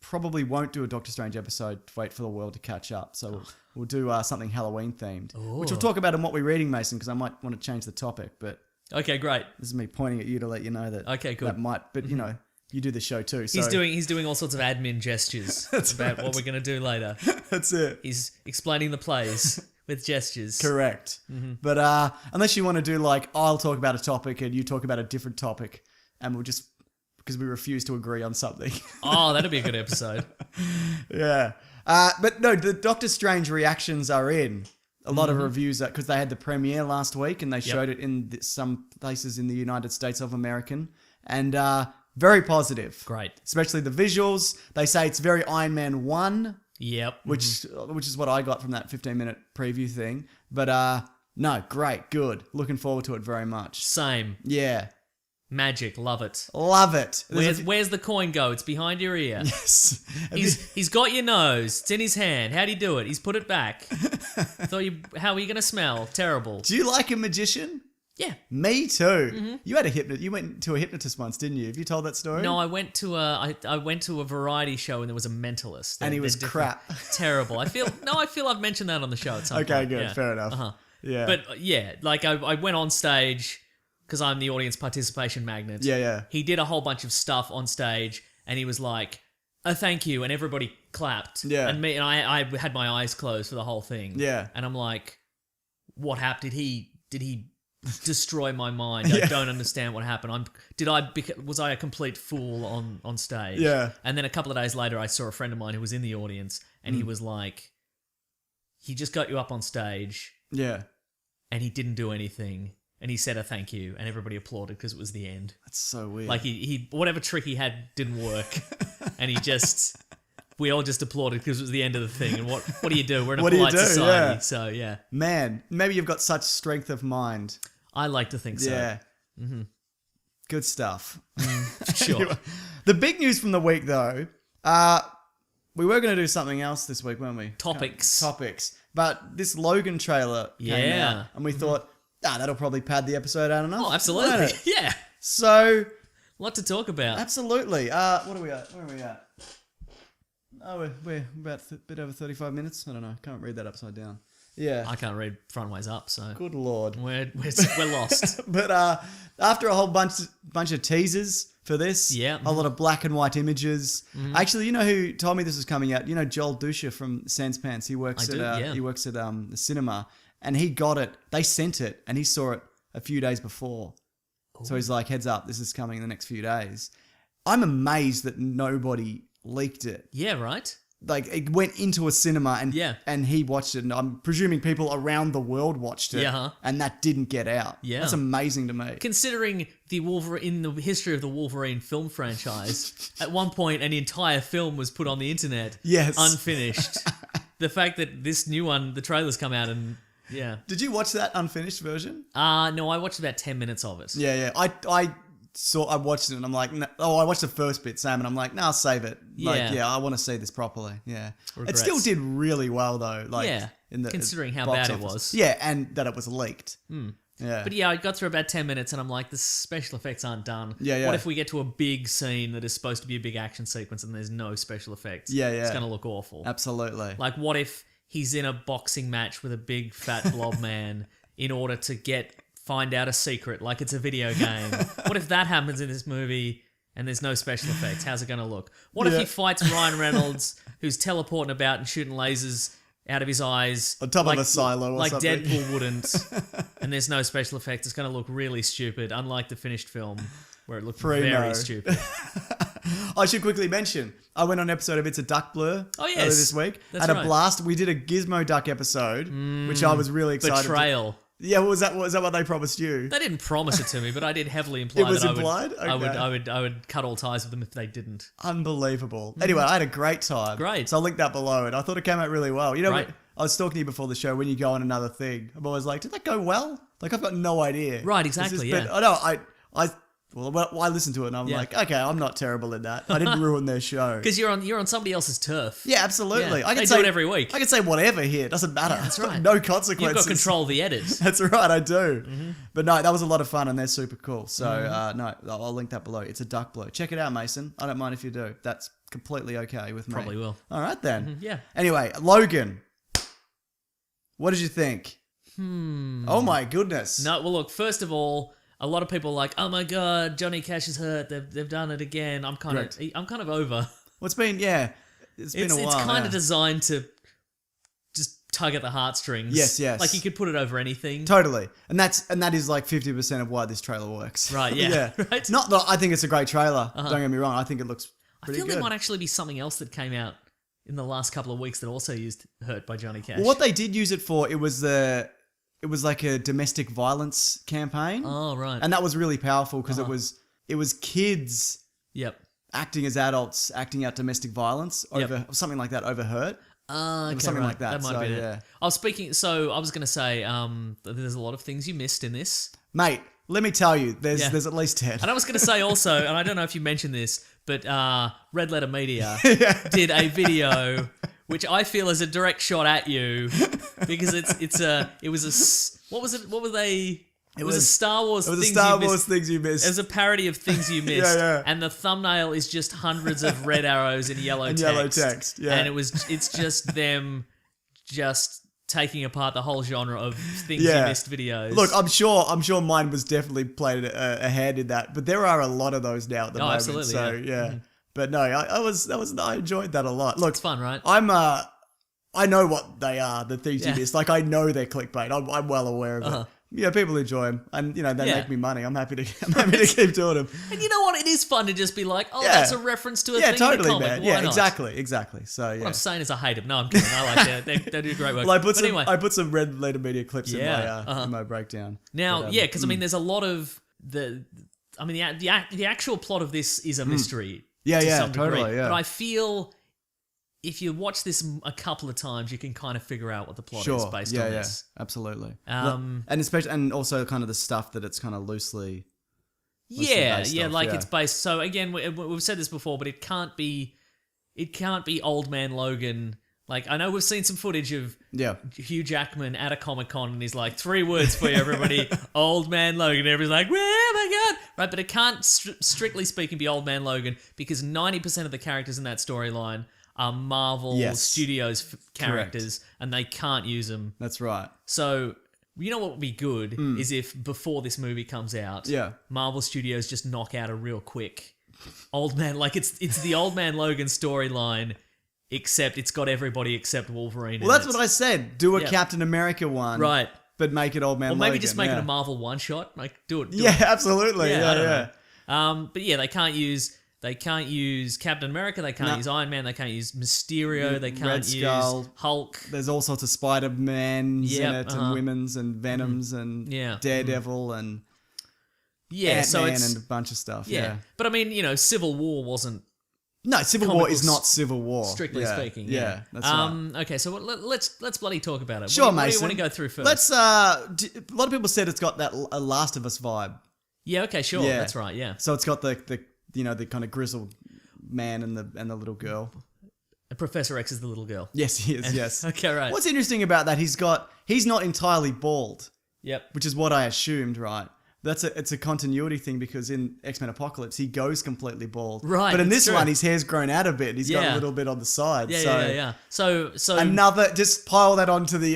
probably won't do a Doctor Strange episode. Wait for the world to catch up. So we'll do something Halloween themed, which we'll talk about in What We're Reading, Mason, because I might want to change the topic. But Okay, great. this is me pointing at you to let you know that. Okay, good. That might, but you know, you do the show too. So He's doing all sorts of admin gestures about what we're going to do later. that's it. He's explaining the plays with gestures. Correct. But unless you want to do like, I'll talk about a topic and you talk about a different topic, and we'll just, because we refuse to agree on something. Oh, that'd be a good episode. Yeah. But no, the Doctor Strange reactions are in. A lot of reviews, because they had the premiere last week and they showed it in some places in the United States of America. And very positive. Great. Especially the visuals. They say it's very Iron Man 1. Yep. Which is what I got from that 15-minute preview thing. But no, great, good. Looking forward to it very much. Same. Yeah. Magic. Love it. Love it. Where's the coin go? It's behind your ear. Yes. He's got your nose. It's in his hand. How'd he do it? He's put it back. How are you gonna smell? Terrible. Do you like a magician? Yeah. Me too. You had you went to a hypnotist once, didn't you? Have you told that story? No, I went to a variety show and there was a mentalist. And he was crap. Terrible. I feel I've mentioned that on the show at some point. Okay, good. Yeah. Fair enough. Uh-huh. Yeah. But yeah, like I went on stage because I'm the audience participation magnet. Yeah. He did a whole bunch of stuff on stage and he was like, "Oh, thank you," and everybody clapped. Yeah. And I had my eyes closed for the whole thing. Yeah. And I'm like, what happened? Did he destroy my mind? I don't understand what happened. Was I a complete fool on stage? Yeah. And then a couple of days later, I saw a friend of mine who was in the audience, and he was like, he just got you up on stage, Yeah. and he didn't do anything, and he said a thank you, and everybody applauded because it was the end. That's so weird. Like he whatever trick he had didn't work, and we all just applauded because it was the end of the thing. And what do you do? We're in a polite society, so yeah. Man, maybe you've got such strength of mind. I like to think so. Yeah. Good stuff. Sure. The big news from the week, though, we were going to do something else this week, weren't we? Topics. But this Logan trailer came out, and we thought, that'll probably pad the episode out enough. Oh, absolutely. Yeah. So, lot to talk about. absolutely. What are we at? Where are we at? Oh, we're about a bit over 35 minutes. I don't know. Can't read that upside down. Yeah. I can't read front ways up, so Good Lord. we're lost. But after a whole bunch of teasers for this, Yeah. a lot of black and white images. Actually, you know who told me this was coming out? You know Joel Dusha from Sans Pants. He works I at do, yeah. he works at the cinema, and he got it. They sent it, and he saw it a few days before. So he's like, "Heads up, this is coming in the next few days." I'm amazed that nobody leaked it. Yeah, right? Like, it went into a cinema and he watched it, and I'm presuming people around the world watched it, Yeah. and that didn't get out. Yeah. That's amazing to me. Considering in the history of the Wolverine film franchise, at one point an entire film was put on the internet, Yes. unfinished. The fact that this new one, the trailer's come out and yeah. Did you watch that unfinished version? No, I watched about 10 minutes of it. Yeah. I watched it and I'm like, no, I watched the first bit, Sam, and I'm like, no, I'll save it. I want to see this properly. Yeah. Regrets. It still did really well though. Like, Yeah, considering how box bad it office. was. Yeah, and that it was leaked. Yeah. But yeah, I got through about 10 minutes and I'm like, the special effects aren't done. Yeah. What if we get to a big scene that is supposed to be a big action sequence and there's no special effects? Yeah. It's going to look awful. Absolutely. Like, what if he's in a boxing match with a big fat blob man in order to find out a secret like it's a video game? What if that happens in this movie and there's no special effects? How's it going to look? What if he fights Ryan Reynolds, who's teleporting about and shooting lasers out of his eyes On top of a silo or like something. Deadpool wouldn't, and there's no special effects? It's going to look really stupid, unlike the finished film where it looked very stupid. I should quickly mention, I went on an episode of It's a Duck Blur earlier this week. That's Had right. a blast. We did a Gizmo Duck episode, which I was really excited. Betrayal. Yeah, was that what they promised you? They didn't promise it to me, but I did heavily imply It was that implied? I Okay. would cut all ties with them if they didn't. Unbelievable. Anyway, I had a great time. Great. So I'll link that below, and I thought it came out really well. You know, Right. I was talking to you before the show, when you go on another thing, I'm always like, did that go well? Like, I've got no idea. Right, exactly, But I know, Well, I listened to it and I'm like, okay, I'm not terrible in that. I didn't ruin their show. Because you're on somebody else's turf. Yeah, absolutely. Yeah, I can they say do it every week. I can say whatever here. It doesn't matter. That's right. No consequences. You've got control of the edit. That's right, I do. But no, that was a lot of fun and they're super cool. So no, I'll link that below. It's a duck blow. Check it out, Mason. I don't mind if you do. That's completely okay with me. Probably will. All right then. Yeah. Anyway, Logan. What did you think? Oh my goodness. No, well, look, first of all, a lot of people are like, oh my God, Johnny Cash is hurt. They've done it again. I'm kind of over. Well, it's been a while. It's kind of designed to just tug at the heartstrings. Yes. Like you could put it over anything. Totally. And that is like 50% of why this trailer works. Right, yeah. Right? Not that I think it's a great trailer. Don't get me wrong. I think it looks pretty good. there might actually be something else that came out in the last couple of weeks that also used Hurt by Johnny Cash. Well, what they did use it for, it was like a domestic violence campaign. Oh, right. And that was really powerful because it was kids Yep. acting as adults, acting out domestic violence over something like that, over Hurt. Okay, something like that. That might be it. I was going to say, there's a lot of things you missed in this. Mate, let me tell you, there's at least 10. And I was going to say also, and I don't know if you mentioned this, but Red Letter Media did a video which I feel is a direct shot at you because it was a Star Wars. It was a Star Wars things you missed. It was a parody of things you missed. Yeah. And the thumbnail is just hundreds of red arrows in yellow text. Yeah. And it's just them just taking apart the whole genre of things you missed videos. Look, I'm sure mine was definitely played a hand in that, but there are a lot of those now at the moment. Absolutely, so yeah. But no, I enjoyed that a lot. Look, it's fun, right? I know what they are, the things you missed. Like I know they're clickbait. I'm well aware of it. Yeah, people enjoy them, and they make me money. I'm happy to keep doing them. And you know what? It is fun to just be like, that's a reference to a thing totally, in the comic. man. Why Yeah, not? exactly. So yeah. What I'm saying is I hate them. No, I'm kidding. I like it. They do great work. Well, anyway. I put some Red Letter Media clips in my breakdown. Now, because I mean, there's a lot of the actual plot of this is a mystery. To some degree. Totally. Yeah. But I feel if you watch this a couple of times, you can kind of figure out what the plot is based on this. Absolutely. And also kind of the stuff that it's kind of loosely based off, it's based. So again, we've said this before, but it can't be Old Man Logan. Like I know we've seen some footage of Hugh Jackman at a Comic-Con and he's like 3 words for you, everybody. Old Man Logan. Everybody's like, oh my God. Right, but it can't strictly speaking be Old Man Logan because 90% of the characters in that storyline are Marvel Studios characters and they can't use them. That's right. So, you know what would be good is if before this movie comes out, Marvel Studios just knock out a real quick Old Man, like it's the Old Man Logan storyline, except it's got everybody except Wolverine. Well, that's what I said. Do a Captain America one. Right. But make it Old Man Logan. Or maybe just make it a Marvel one-shot. Like, do it. Yeah, absolutely. Yeah. But yeah, they can't use Captain America, they can't use Iron Man, they can't use Mysterio, they can't use Hulk. There's all sorts of Spider-Mans in it, and Women's and Venoms and Daredevil and Ant-Man and a bunch of stuff. Yeah. But I mean, Civil War wasn't... No, Civil War is not Civil War. Strictly speaking. Yeah, that's right. Okay, so let's bloody talk about it. Sure, Mason. What do you want to go through first? A lot of people said it's got that Last of Us vibe. Yeah, okay, sure. Yeah. That's right, yeah. So it's got the kind of grizzled man and the little girl. And Professor X is the little girl. Yes, he is, yes. Okay, right. What's interesting about that, he's not entirely bald. Yep. Which is what I assumed, right? It's a continuity thing because in X-Men Apocalypse, he goes completely bald. Right. But in this one, his hair's grown out a bit. He's got a little bit on the side. Yeah. So just pile that onto the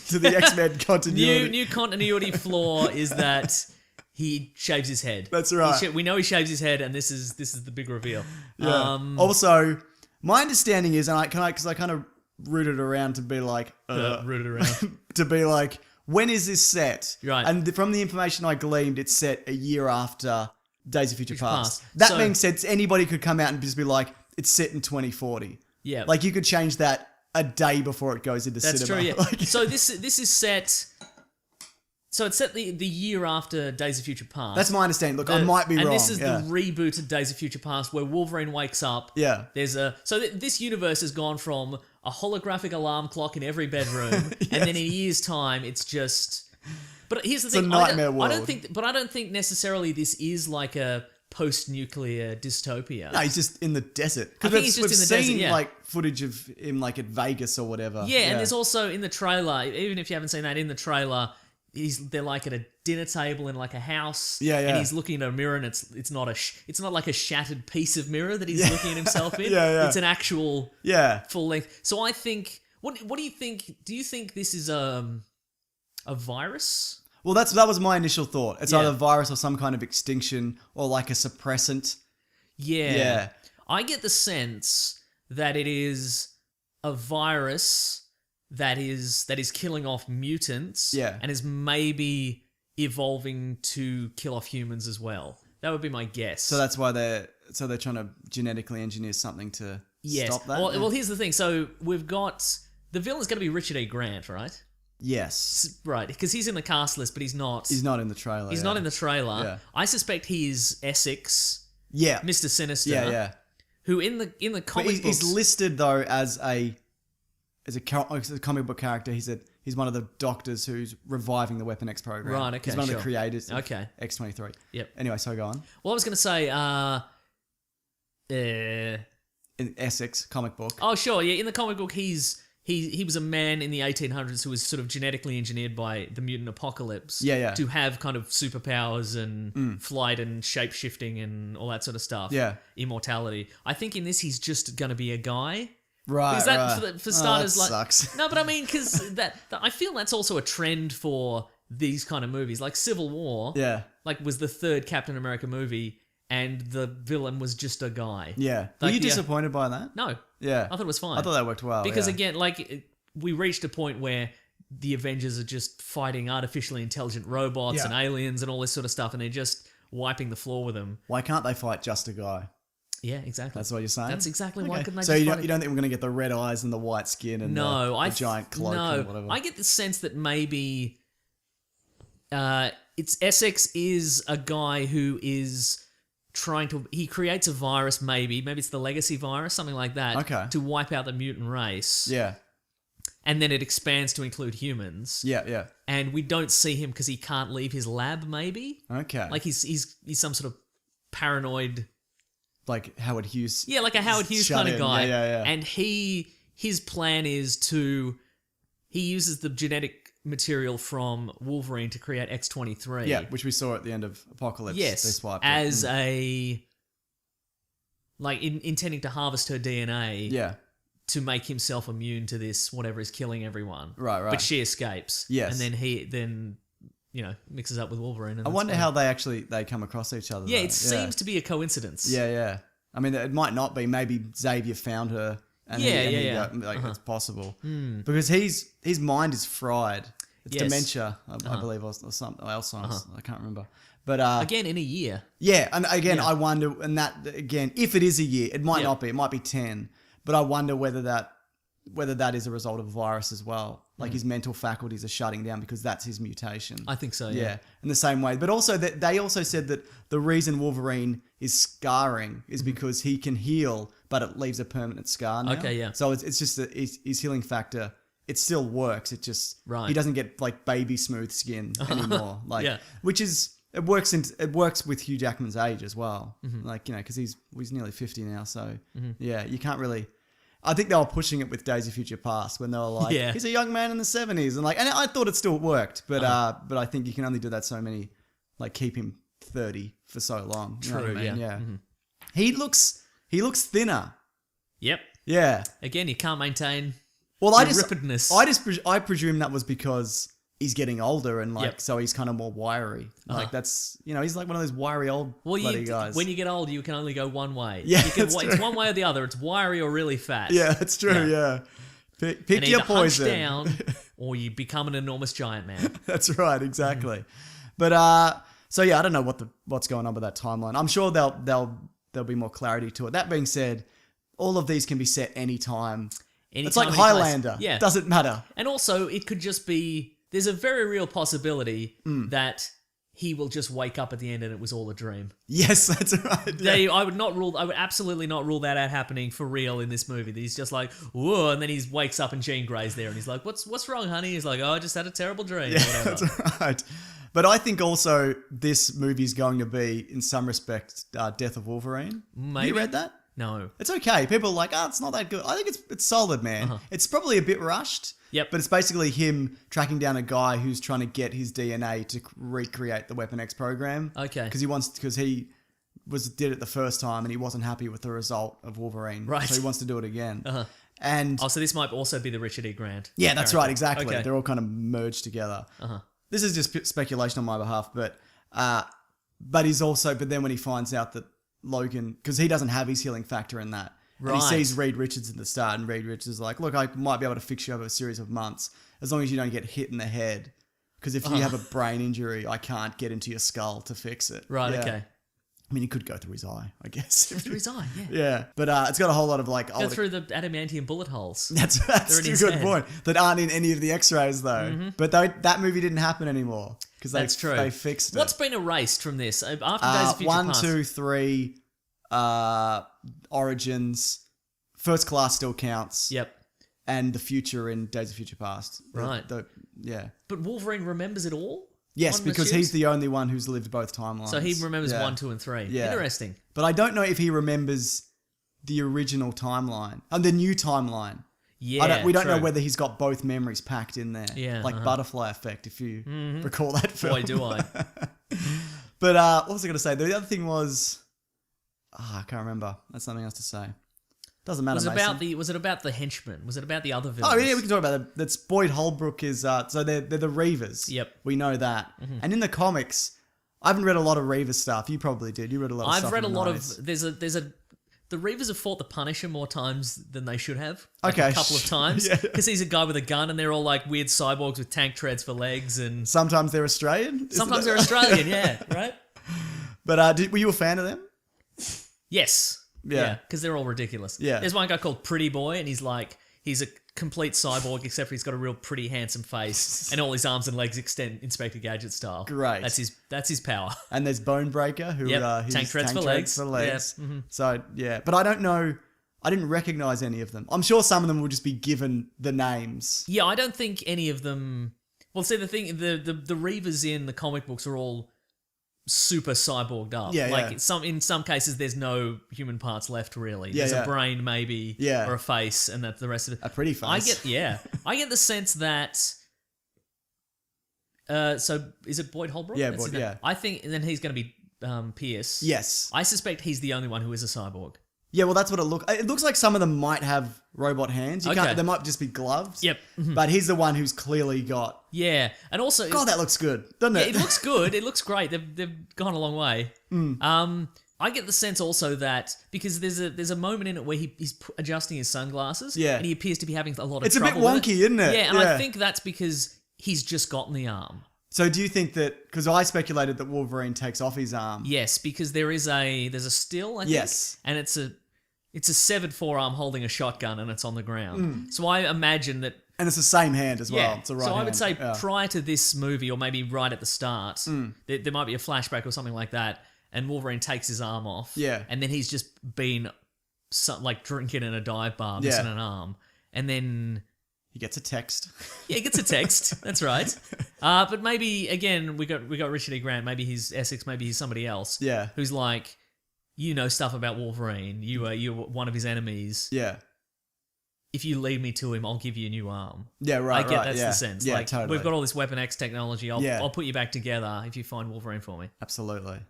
to the X-Men continuity. New continuity flaw is that he shaves his head. That's right. We know he shaves his head, and this is the big reveal. Yeah. Also, my understanding is, and I kind of rooted around to be like, rooted around to be like, when is this set? Right. And from the information I gleaned, it's set a year after Days of Future Past. That being said, anybody could come out and just be like, it's set in 2040. Yeah. Like you could change that a day before it goes into cinema. That's true, yeah. So this is set... So it's set the year after Days of Future Past. That's my understanding. Look, I might be wrong. And this is the rebooted Days of Future Past where Wolverine wakes up. Yeah. This universe has gone from a holographic alarm clock in every bedroom, and then in a year's time, it's just But here's the It's a thing: nightmare I world. don't think necessarily this is like a post-nuclear dystopia. No, he's just in the desert. I think he's just we've in the desert, seen yeah. like footage of him like at Vegas or whatever. Yeah, and there's also in the trailer, even if you haven't seen that in the trailer, they're like at a dinner table in like a house. Yeah, yeah. And he's looking at a mirror, and it's not like a shattered piece of mirror that he's looking at himself in. Yeah. It's an actual full length. So I think, what do you think? Do you think this is a virus? Well, that was my initial thought. It's Yeah. either a virus or some kind of extinction or like a suppressant. Yeah. I get the sense that it is a virus that is killing off mutants. Yeah. And is maybe evolving to kill off humans as well. That would be my guess. So that's why they're trying to genetically engineer something to stop that. Well, here's the thing. So we've got the villain's going to be Richard E. Grant, right? Yes. Right, because he's in the cast list, but he's not. He's not in the trailer. He's not in the trailer. Yeah. I suspect he's Essex, Yeah. Mr. Sinister. Yeah. Who in the But comic books he's listed though as a comic book character. He's one of the doctors who's reviving the Weapon X program. Right, okay, He's one of sure. the creators of Okay. X-23. Yep. Anyway, so go on. Well, I was going to say, In Essex comic book. oh, sure, yeah. In the comic book, he was a man in the 1800s who was sort of genetically engineered by the mutant apocalypse. Yeah. To have kind of superpowers and flight and shape shifting and all that sort of stuff. Yeah. Immortality. I think in this he's just going to be a guy. Right. Because that, right. for starters, that like sucks. no, but I mean, because that I feel that's also a trend for these kind of movies, like Civil War. Yeah. Like was the third Captain America movie, and the villain was just a guy. Yeah. Were Like, you yeah. disappointed by that? No, Yeah. I thought it was fine. I thought that worked well. because yeah. again, like we reached a point where the Avengers are just fighting artificially intelligent robots Yeah. and aliens and all this sort of stuff, and they're just wiping the floor with them. Why can't they fight just a guy? Yeah, exactly. That's what you're saying? That's exactly why couldn't they So just you fight don't, it? you don't think we're going to get the red eyes and the white skin and the giant cloak and whatever? I get the sense that maybe it's Essex is a guy who is he creates a virus, maybe it's the legacy virus, something like that, Okay. to wipe out the mutant race. Yeah. And then it expands to include humans. Yeah. And we don't see him because he can't leave his lab, maybe? Okay. Like he's some sort of paranoid, Like Howard Hughes. yeah, like a Howard Hughes Shut kind of in. guy. Yeah. And his plan is he uses the genetic material from Wolverine to create X-23. Yeah, which we saw at the end of Apocalypse. They Yes, swiped it. as intending to harvest her DNA Yeah. to make himself immune to this whatever is killing everyone. Right. But she escapes. Yes. And then he mixes up with Wolverine. And I that's wonder fine. how they come across each other. Yeah, though. it seems to be a coincidence. Yeah. I mean, it might not be. Maybe Xavier found her. And Yeah. It's possible because his mind is fried. It's Yes. dementia, I believe, or something, or Alzheimer's. I can't remember. But Again, in a year. yeah, and again, Yeah. I wonder, and that again, if it is a year, it might Yeah. not be. It might be 10. But I wonder whether that is a result of a virus as well. Like his mental faculties are shutting down because that's his mutation. I think so, Yeah, yeah. in the same way. But also, they also said that the reason Wolverine is scarring is because he can heal, but it leaves a permanent scar now. Okay, yeah. So it's just that his healing factor, it still works. It just, Right. he doesn't get like baby smooth skin anymore. Like, Yeah. which is, it works with Hugh Jackman's age as well. Like, because he's nearly 50 now. So yeah, you can't really. I think they were pushing it with Days of Future Past when they were like, Yeah. he's a young man in the 70s. And I thought it still worked, but I think you can only do that so many, like keep him 30 for so long. You know what I True, mean? yeah. He looks thinner. Yep. Yeah. Again, you can't maintain Well, the rippedness. I presume that was because he's getting older and Yep. so he's kind of more wiry. Like that's, he's like one of those wiry old bloody guys. when you get older, you can only go one way. Yeah, You can, that's it's true. one way or the other. It's wiry or really fat. Yeah, that's true. Yeah. Pick And your either hunch poison. down or you become an enormous giant man. That's right, exactly. But so yeah, I don't know what's going on with that timeline. I'm sure there'll be more clarity to it. That being said, all of these can be set anytime. It's like Anytime, any place. Highlander. Yeah. Doesn't matter. And also, it could just be. There's a very real possibility that he will just wake up at the end and it was all a dream. Yes, that's right. Yeah. I would absolutely not rule that out happening for real in this movie. He's just like, whoa, and then he wakes up and Jean Grey's there and he's like, what's wrong, honey? He's like, oh, I just had a terrible dream. Yeah, or whatever. that's right. But I think also this movie's going to be, in some respects, Death of Wolverine. Maybe. Have you read that? No. It's okay. People are like, it's not that good. I think it's solid, man. It's probably a bit rushed. Yep. But it's basically him tracking down a guy who's trying to get his DNA to recreate the Weapon X program. Okay. Because he did it the first time and he wasn't happy with the result of Wolverine. Right. So he wants to do it again. And so this might also be the Richard E. Grant. yeah, that's character. right. Exactly. Okay. They're all kind of merged together. This is just speculation on my behalf, but he's also. But then when he finds out that Logan, because he doesn't have his healing factor in that, and he sees Reed Richards at the start, and Reed Richards is like, "Look, I might be able to fix you over a series of months as long as you don't get hit in the head. Because if you have a brain injury, I can't get into your skull to fix it." Right. Yeah. Okay. I mean, he could go through his eye, I guess. Through his eye. Yeah. Yeah, but it's got a whole lot of like. Go through the adamantium bullet holes. That's in a his good head. point. That aren't in any of the X-rays though. But that movie didn't happen anymore because That's true. They fixed it. What's been erased from this after Days of Future 1, Past? 2, 3, Origins, First Class still counts. Yep. And the future in Days of Future Past. Right. Yeah. But Wolverine remembers it all. Yes, One because assumes? he's the only one who's lived both timelines. So he remembers Yeah. 1, 2, and 3. Yeah. Interesting. But I don't know if he remembers the original timeline and the new timeline. Yeah. We don't know true. whether he's got both memories packed in there. Yeah, Like Butterfly Effect, if you recall that film. Boy, do I. But what was I going to say? The other thing was, I can't remember. That's something else to say. Doesn't matter. Was it about the henchman? Was it about the other villains? Oh yeah, we can talk about that. That's Boyd Holbrook is. So they're the Reavers. Yep. We know that. And in the comics, I haven't read a lot of Reaver stuff. You probably did. You read a lot of stuff. I've read a in the lot 90s. of. The Reavers have fought the Punisher more times than they should have. Okay. A couple of times. Yeah. Because he's a guy with a gun and they're all like weird cyborgs with tank treads for legs and Sometimes they're Australian. Isn't sometimes it? they're Australian, yeah, right? But were you a fan of them? Yes. Yeah. Because they're all ridiculous. Yeah. There's one guy called Pretty Boy and he's a complete cyborg except for he's got a real pretty handsome face and all his arms and legs extend Inspector Gadget style. Great. That's his power. And there's Bonebreaker, who Yep. he's Tank treads for legs. For legs. Yep. So yeah, but I don't know. I didn't recognize any of them. I'm sure some of them will just be given the names. Yeah, I don't think any of them. Well, see, the thing, the Reavers in the comic books are all super cyborged up. Yeah, like yeah. in some cases, there's no human parts left really. Yeah, There's yeah. a brain maybe, Yeah. or a face, and that's the rest of it. A pretty face. I get the sense that. So is it Boyd Holbrook? Yeah, That's Boyd, his name. yeah. I think then he's going to be Pierce. Yes. I suspect he's the only one who is a cyborg. Yeah, well, that's what it looks. It looks like some of them might have robot hands. You Okay. can't. They might just be gloves. Yep. But he's the one who's clearly got. Yeah, and also God, that looks good, doesn't yeah, it? it looks good. It looks great. They've gone a long way. I get the sense also that because there's a moment in it where he's adjusting his sunglasses. Yeah. And he appears to be having a lot of It's a bit trouble with wonky, it. isn't it? Yeah, and Yeah. I think that's because he's just gotten the arm. So do you think that? Because I speculated that Wolverine takes off his arm. Yes, because there's a still. I think, Yes. and it's a severed forearm holding a shotgun and it's on the ground. So I imagine that. And it's the same hand as well. Yeah, It's a right so I hand. would say Yeah. prior to this movie, or maybe right at the start, there might be a flashback or something like that, and Wolverine takes his arm off. Yeah. And then he's just been like drinking in a dive bar, missing an arm, and then he gets a text. yeah, he gets a text. That's right. But maybe again, we got Richard E. Grant. Maybe he's Essex. Maybe he's somebody else. Yeah. Who's like, you know stuff about Wolverine. You're one of his enemies. Yeah. If you lead me to him, I'll give you a new arm. Yeah, right. I get right, that's yeah. the sense. Yeah, like totally. we've got all this Weapon X technology. Yeah. I'll put you back together if you find Wolverine for me. Absolutely.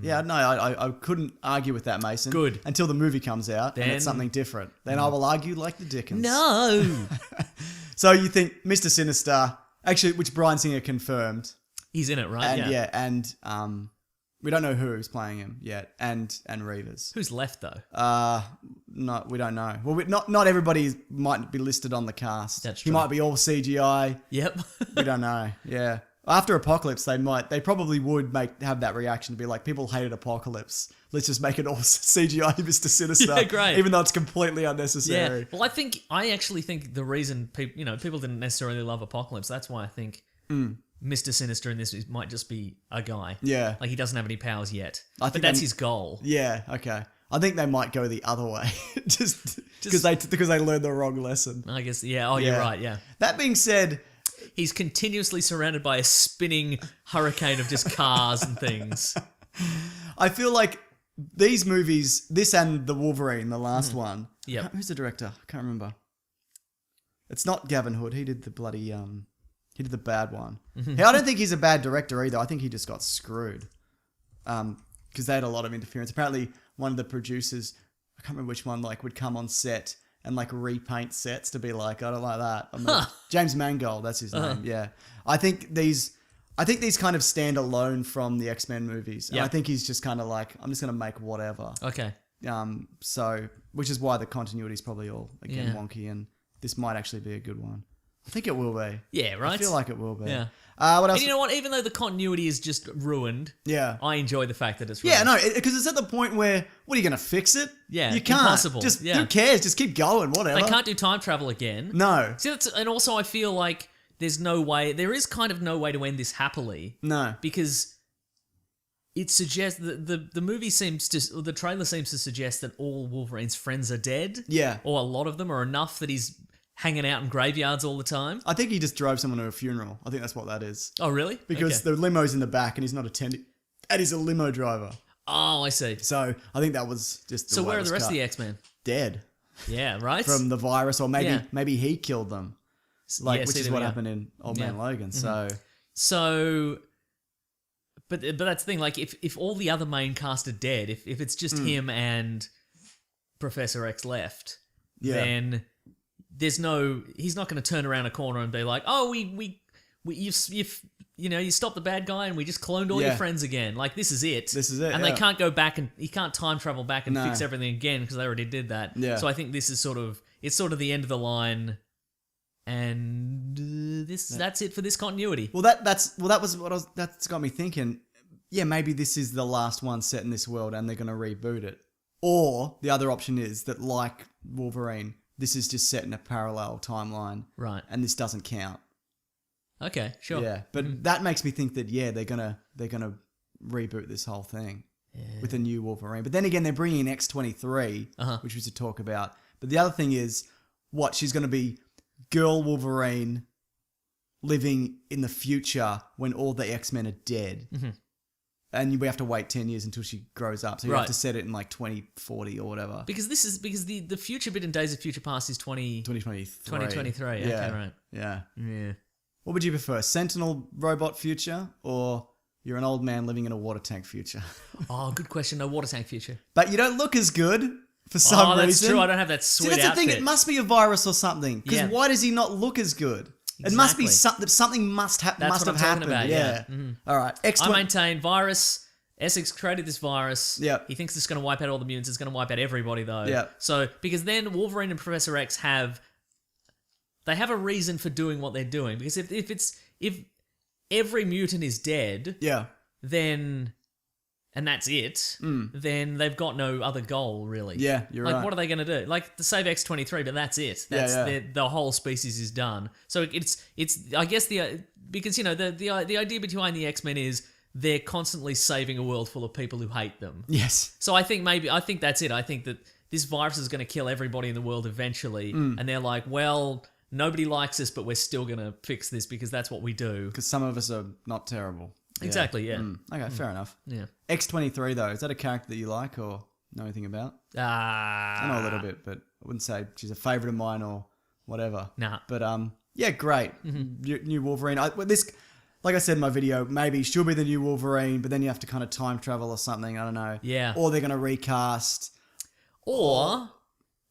Yeah, no, I couldn't argue with that, Mason. Good. Until the movie comes out and Then- it's something different. Then I will argue like the Dickens. No, So you think Mr. Sinister, actually, which Bryan Singer confirmed, he's in it, right? and and we don't know who's playing him yet, and Reavers. Who's left though? No, we don't know. Well, not everybody might be listed on the cast. That's He true. might be all CGI. Yep. We don't know. Yeah. After Apocalypse, they probably would have that reaction to be like, people hated Apocalypse. Let's just make it all CGI Mr. Sinister. Yeah, great. Even though it's completely unnecessary. Yeah. Well, I actually think the reason people didn't necessarily love Apocalypse. That's why I think Mr. Sinister in this might just be a guy. Yeah. Like he doesn't have any powers yet. I think but that's his goal. Yeah, okay. I think they might go the other way. just because they learned the wrong lesson. I guess, yeah. Oh, you're right, yeah. That being said, he's continuously surrounded by a spinning hurricane of just cars and things. I feel like these movies, this and the Wolverine, the last one. Yeah. Who's the director? I can't remember. It's not Gavin Hood. He did the bloody he did the bad one. I don't think he's a bad director either. I think he just got screwed. Because they had a lot of interference. Apparently, one of the producers, I can't remember which one, like would come on set and like repaint sets to be like, I don't like that. James Mangold, that's his name. Yeah, I think these kind of stand alone from the X-Men movies. And I think he's just kind of like, I'm just gonna make whatever. Okay. So which is why the continuity is probably all again wonky, and this might actually be a good one. I think it will be. Yeah, right. I feel like it will be. Yeah. What else? And you know what? Even though the continuity is just ruined, I enjoy the fact that it's ruined. Yeah, no, because it's at the point where, what are you going to fix it? Yeah, you can't. impossible. Just who cares? Just keep going, whatever. They can't do time travel again. No. See, and also I feel like there's no way. There is kind of no way to end this happily. No, because it suggests the movie seems to, or the trailer seems to suggest that all Wolverine's friends are dead. Yeah, or a lot of them, or enough that he's hanging out in graveyards all the time. I think he just drove someone to a funeral. I think that's what that is. Oh, really? Because the limo's in the back and he's not attending. And he's a limo driver. Oh, I see. So I think that was just the So way where it are was the rest cut. of the X-Men? Dead. Yeah, right? From the virus, or maybe he killed them. Which is what happened in Old Man Logan. Mm-hmm. So... But that's the thing, like, if all the other main cast are dead, if it's just him and Professor X left, then... he's not going to turn around a corner and be like, oh, you stopped the bad guy and we just cloned all your friends again. Like, this is it. And they can't go back and he can't time travel back and fix everything again because they already did that. Yeah. So I think this is sort of the end of the line, and that's it for this continuity. Well, that's got me thinking. Yeah, maybe this is the last one set in this world and they're going to reboot it. Or the other option is that, like Wolverine, this is just set in a parallel timeline. Right. And this doesn't count. Okay, sure. Yeah. But that makes me think that, they're gonna reboot this whole thing with a new Wolverine. But then again, they're bringing in X-23, which we should talk about. But the other thing is, she's going to be girl Wolverine living in the future when all the X-Men are dead. Mm-hmm. And we have to wait 10 years until she grows up. So you have to set it in like 2040 or whatever. Because the future bit in Days of Future Past is 2023. 2023. Okay, right. Yeah. Yeah. What would you prefer? Sentinel robot future, or you're an old man living in a water tank future? Oh, good question. No, water tank future. But you don't look as good for some reason. Oh, that's true. I don't have that sweet outfit. See, that's the thing. It must be a virus or something. Because why does he not look as good? Exactly. It must be something must have happened. About, yeah. Mm-hmm. All right. I maintain virus. Essex created this virus. Yeah. He thinks it's going to wipe out all the mutants. It's going to wipe out everybody, though. Yeah. So, because then Wolverine and Professor X have a reason for doing what they're doing. Because if every mutant is dead, then, and that's it, then they've got no other goal, really. Yeah, you're right. Like, what are they going to do? Like, to save X-23, but that's it. The whole species is done. So it's I guess because, the idea behind the X-Men is they're constantly saving a world full of people who hate them. Yes. So I think that's it. I think that this virus is going to kill everybody in the world eventually. And they're like, well, nobody likes us, but we're still going to fix this because that's what we do. Because some of us are not terrible. Exactly, yeah. Okay, fair enough. Yeah. X-23, though, is that a character that you like or know anything about? I know a little bit, but I wouldn't say she's a favourite of mine or whatever. Nah. But, great. New Wolverine. Like I said in my video, maybe she'll be the new Wolverine, but then you have to kind of time travel or something. I don't know. Yeah. Or they're going to recast. Or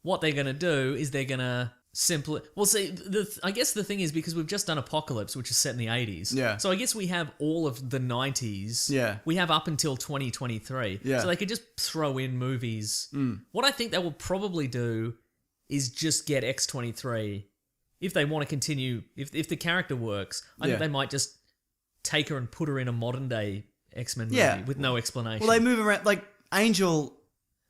what they're going to do is they're going to simply... Well, see, I guess the thing is because we've just done Apocalypse, which is set in the 80s. Yeah. So I guess we have all of the 90s. Yeah. We have up until 2023. Yeah. So they could just throw in movies. What I think they will probably do is just get X-23. If they want to continue... If the character works, I think they might just... take her and put her in a modern day X-Men movie with no explanation. Well, they move around. Like, Angel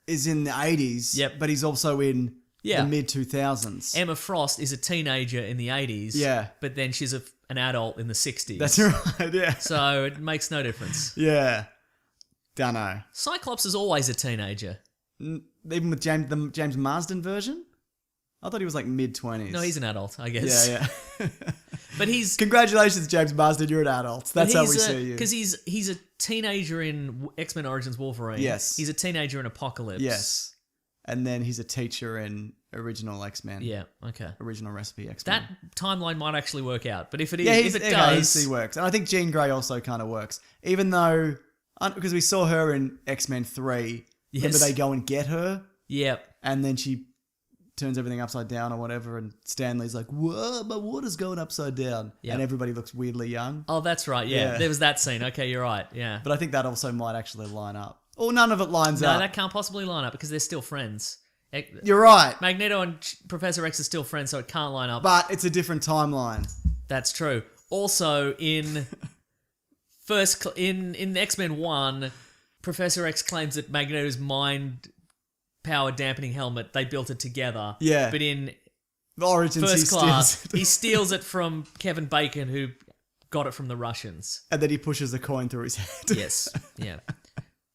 is in the 80s, but he's also in the mid 2000s. Emma Frost is a teenager in the 80s, but then she's an adult in the 60s. That's right, yeah. So it makes no difference. Yeah. Dunno. Cyclops is always a teenager. Even with the James Marsden version? I thought he was like mid-20s. No, he's an adult, I guess. Yeah. But he's... Congratulations, James Marsden, you're an adult. That's how we see you. Because he's a teenager in X-Men Origins Wolverine. Yes. He's a teenager in Apocalypse. Yes. And then he's a teacher in Original X-Men. Yeah, okay. Original Recipe X-Men. That timeline might actually work out. But if it is, Yeah, if it does... he works. And I think Jean Grey also kind of works. Even though... Because we saw her in X-Men 3. Yes. Remember they go and get her? Yep. And then she turns everything upside down or whatever, and Stanley's like, whoa, my water's going upside down. Yep. And everybody looks weirdly young. Oh, that's right, yeah. Yeah. There was that scene. Okay, you're right, yeah. But I think that also might actually line up. Or none of it lines up. No, that can't possibly line up because they're still friends. You're right. Magneto and Professor X are still friends, so it can't line up. But it's a different timeline. That's true. Also, in in X-Men 1, Professor X claims that Magneto's mind-powered dampening helmet, they built it together. Yeah. But in Origins, First Class, steals it. he steals it from Kevin Bacon, who got it from the Russians. And then he pushes a coin through his head. Yes, yeah.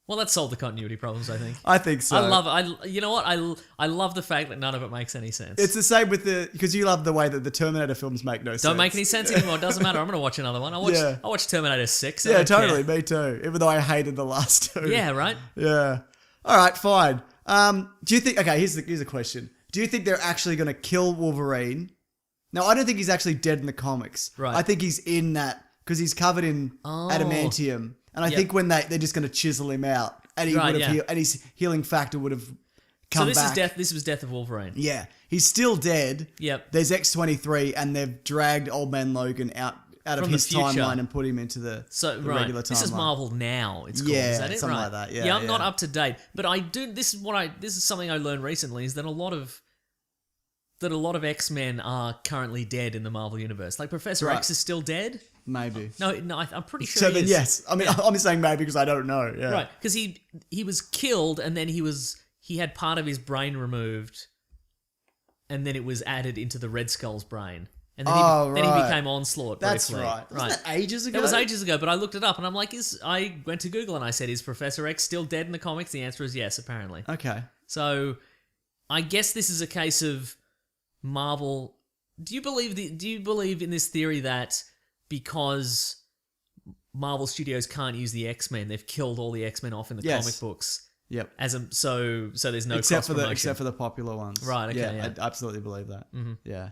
Well, that solved the continuity problems, I think. I think so. I love it. You know what? I love the fact that none of it makes any sense. It's the same with because you love the way that the Terminator films make no sense. Don't make any sense anymore. It doesn't matter. I'm going to watch another one. I watched Terminator 6. I Yeah, don't totally. care. Me too. Even though I hated the last two. Yeah, right? Yeah. All right, fine. Do you think... Okay, here's a question. Do you think they're actually going to kill Wolverine? No, I don't think he's actually dead in the comics. Right. I think he's in that because he's covered in adamantium. And I think when they're just going to chisel him out and he Right, would have yeah. and his healing factor would have come back. This was Death of Wolverine. Yeah. He's still dead. Yep. There's X-23 and they've dragged Old Man Logan out of From the his future. timeline and put him into the regular timeline. This is Marvel Now. It's called. Yeah, Is that it? something Right. like that. Yeah, Yeah, I'm not yeah. up to date, but I do. This is something I learned recently. Is that a lot of X-Men are currently dead in the Marvel universe. Like Professor Right. X is still dead. Maybe. No, I'm pretty sure. So he then, is. yes. I mean, I'm saying maybe because I don't know. Yeah. Right, because he was killed and then he had part of his brain removed, and then it was added into the Red Skull's brain, and then, then he right. became Onslaught. That's briefly. right. Wasn't that ages ago? That was ages ago, but I looked it up and I'm like, I went to Google and I said, is Professor X still dead in the comics? The answer is yes, apparently. Okay. So, I guess this is a case of Marvel. Do you believe in this theory that because Marvel Studios can't use the X-Men, they've killed all the X-Men off in the Yes. comic books? Yep. So there's no Except cross-promotion. for the popular ones. Right, okay, yeah. I absolutely believe that. Mm-hmm. Yeah.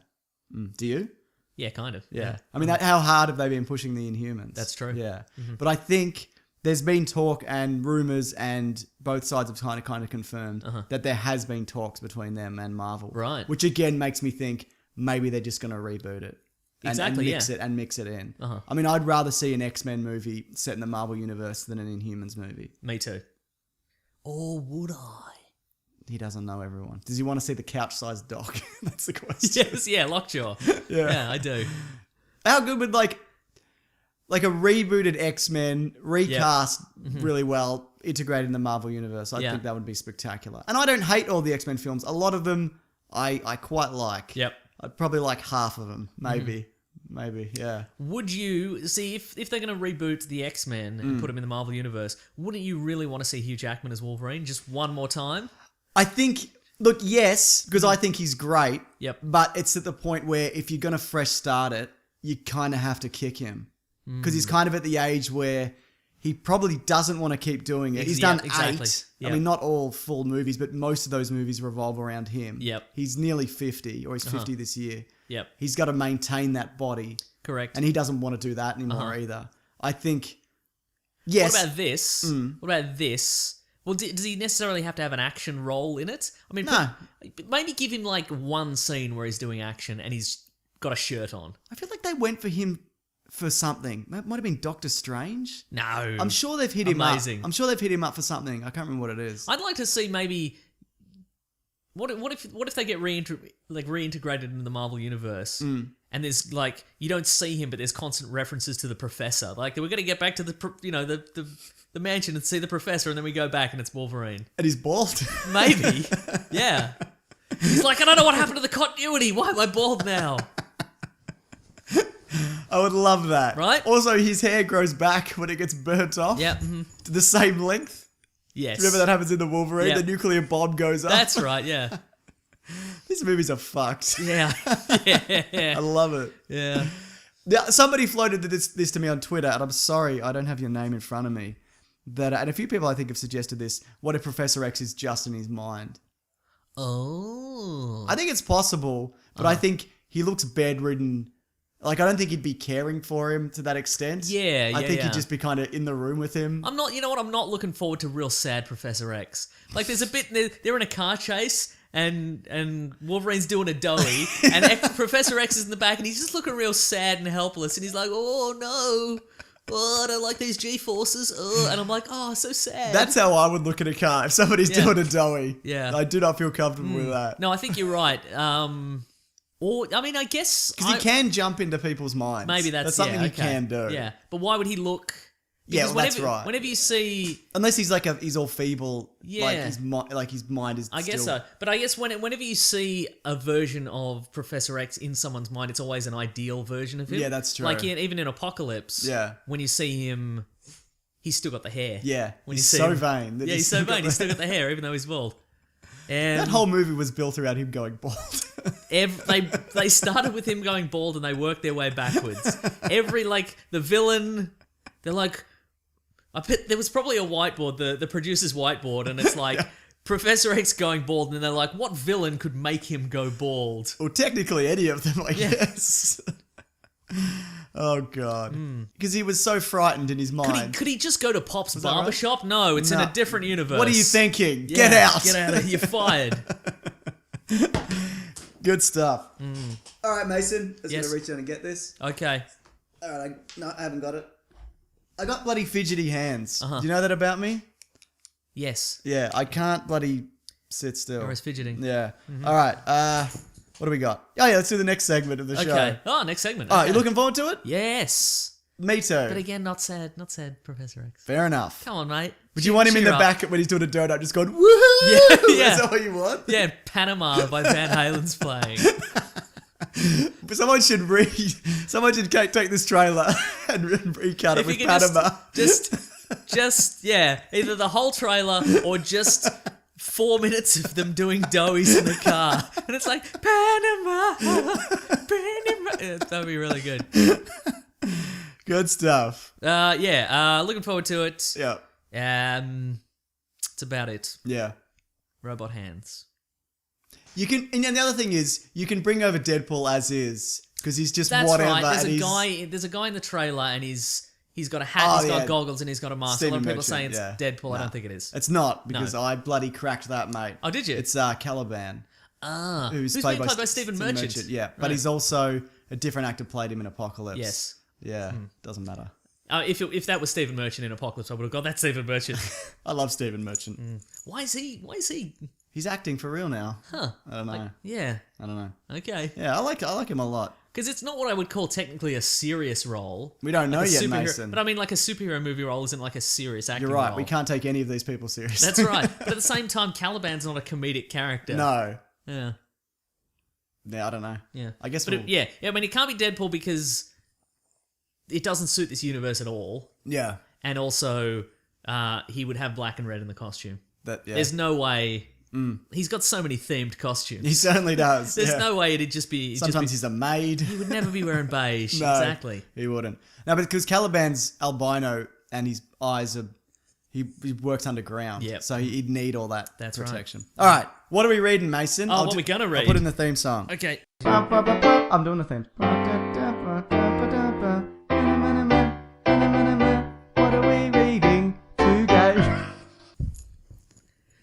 Do you? Yeah, kind of. Yeah. I mean, how hard have they been pushing the Inhumans? That's true. Yeah. But I think there's been talk and rumors, and both sides have kind of confirmed that there has been talks between them and Marvel. Right. Which again makes me think maybe they're just going to reboot it. Exactly, and mix it in. I mean, I'd rather see an X-Men movie set in the Marvel universe than an Inhumans movie. Me too. Or would I? He doesn't know everyone. Does he want to see the couch-sized dog? That's the question. Yes, yeah, Lockjaw. Yeah. Yeah, I do. How good would like a rebooted X-Men recast really well, integrated in the Marvel universe? I think that would be spectacular. And I don't hate all the X-Men films. A lot of them I quite like. Yep. I'd probably like half of them, maybe. Maybe, yeah. Would you see if they're going to reboot the X-Men and put them in the Marvel universe? Wouldn't you really want to see Hugh Jackman as Wolverine just one more time? I think, look, yes, because I think he's great. Yep. But it's at the point where if you're going to fresh start it, you kind of have to kick him. Because he's kind of at the age where he probably doesn't want to keep doing it. He's done 8. Yep. I mean, not all full movies, but most of those movies revolve around him. Yep. He's nearly 50, or he's 50 this year. Yep. He's got to maintain that body. Correct. And he doesn't want to do that anymore either. I think, yes. What about this? What about this? Well, does he necessarily have to have an action role in it? I mean, No. maybe give him like one scene where he's doing action and he's got a shirt on. I feel like they went for him for something. That might have been Doctor Strange. No. I'm sure they've hit him up. Amazing. I'm sure they've hit him up for something. I can't remember what it is. I'd like to see maybe what if they get reintegrated into the Marvel universe and there's like you don't see him but there's constant references to the Professor. Like we're going to get back to the mansion and see the Professor and then we go back and it's Wolverine. And he's bald. Maybe. Yeah. He's like, I don't know what happened to the continuity. Why am I bald now? I would love that. Right? Also, his hair grows back when it gets burnt off. Yeah. To the same length. Yes. Remember that happens in the Wolverine? Yeah. The nuclear bomb goes up. That's right, yeah. These movies are fucked. Yeah. I Yeah. love it. Yeah. Now, somebody floated this to me on Twitter, and I'm sorry, I don't have your name in front of me. And a few people I think have suggested this. What if Professor X is just in his mind? Oh. I think it's possible, but I think he looks bedridden. Like, I don't think he'd be caring for him to that extent. Yeah, I think yeah. he'd just be kind of in the room with him. I'm not, you know what, I'm not looking forward to real sad Professor X. Like, there's a bit, they're in a car chase, and Wolverine's doing a doughy, and Professor X is in the back, and he's just looking real sad and helpless, and he's like, oh no, oh, I don't like these G-forces, oh, and I'm like, oh, so sad. That's how I would look at a car if somebody's doing a doughy. Yeah. I do not feel comfortable with that. No, I think you're right. Or, I mean, I guess... Because he can jump into people's minds. Maybe that's something yeah, he can do. Yeah, but why would he look... Yeah, Because well, that's right. Whenever you see... Unless he's like he's all feeble. Yeah. Like his mind is I guess still... so. But I guess whenever you see a version of Professor X in someone's mind, it's always an ideal version of him. Yeah, that's true. Like even in Apocalypse, Yeah. when you see him, he's still got the hair. Yeah, When he's you see so him- vain. That Yeah, he's so vain. He's still got the hair, even though he's bald. And That whole movie was built around him going bald. they started with him going bald and they worked their way backwards. The villain, they're like, I bet there was probably a whiteboard, the producer's whiteboard, and it's like Professor X going bald, and they're like, what villain could make him go bald? Well, technically any of them, I guess. Oh, God. Because he was so frightened in his mind. Could he just go to Pop's that barbershop? No, it's in No. a different universe. What are you thinking? Yeah, Get out. Get out of here. You're fired. Good stuff. All right, Mason. I'm Yes. going to reach down and get this. Okay. All right. I haven't got it. I got bloody fidgety hands. Uh-huh. Do you know that about me? Yes. Yeah, I can't bloody sit still. Or is fidgeting. Yeah. All right. What do we got? Oh, yeah, let's do the next segment of the show. Okay. Oh, next segment. Oh, Okay. you looking forward to it? Yes. Me too. But again, not sad, Professor X. Fair enough. Come on, mate. Would you want him in the Cheer up. back when he's doing a donut just going, woohoo? Yeah. Is that what you want? Yeah, Panama by Van Halen's playing. But someone should take this trailer and recut it If with you can Panama. just yeah, either the whole trailer or just 4 minutes of them doing doughies in the car, and it's like Panama. Yeah, that'd be really good. Good stuff. Looking forward to it. Yeah. It's about it. Yeah. Robot hands. You can, and the other thing is, you can bring over Deadpool as is, because he's just That's whatever. right. There's and a he's- There's a guy in the trailer, and he's got a hat, Oh, he's got yeah. goggles, and he's got a mask. Stephen a lot of people are Merchant, saying it's yeah. Deadpool. I No. don't think it is. It's not, because I bloody cracked that, mate. Oh, did you? It's Caliban. Who's being played by Stephen Merchant. Yeah, but Right. he's also a different actor played him in Apocalypse. Yes. Yeah, doesn't matter. If that was Stephen Merchant in Apocalypse, I would have gone, that's Stephen Merchant. I love Stephen Merchant. Why is he? He's acting for real now. Huh. I don't know. Yeah. I don't know. Okay. Yeah, I like him a lot. Because it's not what I would call technically a serious role. We don't know Like a yet, superhero- Mason. But I mean, like a superhero movie role isn't like a serious acting You're right. role. We can't take any of these people seriously. That's right. But at the same time, Caliban's not a comedic character. No. Yeah. Yeah, I don't know. Yeah. I guess. But I mean, it can't be Deadpool because it doesn't suit this universe at all. Yeah. And also, he would have black and red in the costume. Yeah. There's no way. He's got so many themed costumes. He certainly does. There's yeah. no way it'd just be. Sometimes he's a maid. He would never be wearing beige. No, Exactly. He wouldn't. No, but because Caliban's albino and his eyes are. He works underground. Yep. So he'd need all that That's right. protection. All right. What are we reading, Mason? Oh, what are we gonna read? I'll put in the theme song. Okay. I'm doing the theme. What are we reading today?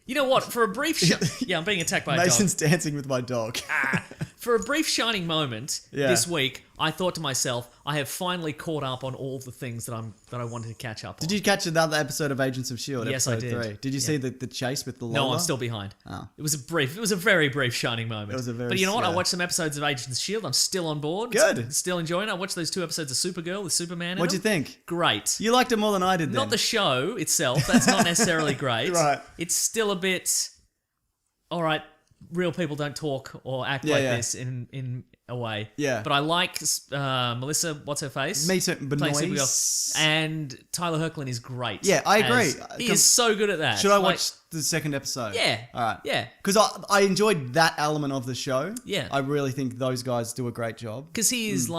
You know what? For a brief yeah, I'm being attacked by a dog. Mason's dancing with my dog. For a brief shining moment Yeah. this week, I thought to myself, I have finally caught up on all the things that I wanted to catch up on. Did you catch another episode of Agents of S.H.I.E.L.D.? Yes, I episode did. 3? Did you see the chase with the Lola? No, I'm still behind. Oh. It was a very brief shining moment. It was a very- But you know what? I yeah. watched some episodes of Agents of S.H.I.E.L.D. I'm still on board. Good. Still enjoying it. I watched those 2 episodes of Supergirl with Superman in What'd you them. think? Great. You liked it more than I did then. Not the show itself. That's not necessarily great. Right. It's still a bit... All right, real people don't talk or act Yeah, like yeah. this in a way. Yeah. But I like Melissa, what's her face? Me too, Playing Benoist. Supergirl. And Tyler Hoechlin is great. Yeah, I agree. He is so good at that. Should I Like, watch the second episode? Yeah. All right. Yeah. Because I enjoyed that element of the show. Yeah. I really think those guys do a great job. Because he is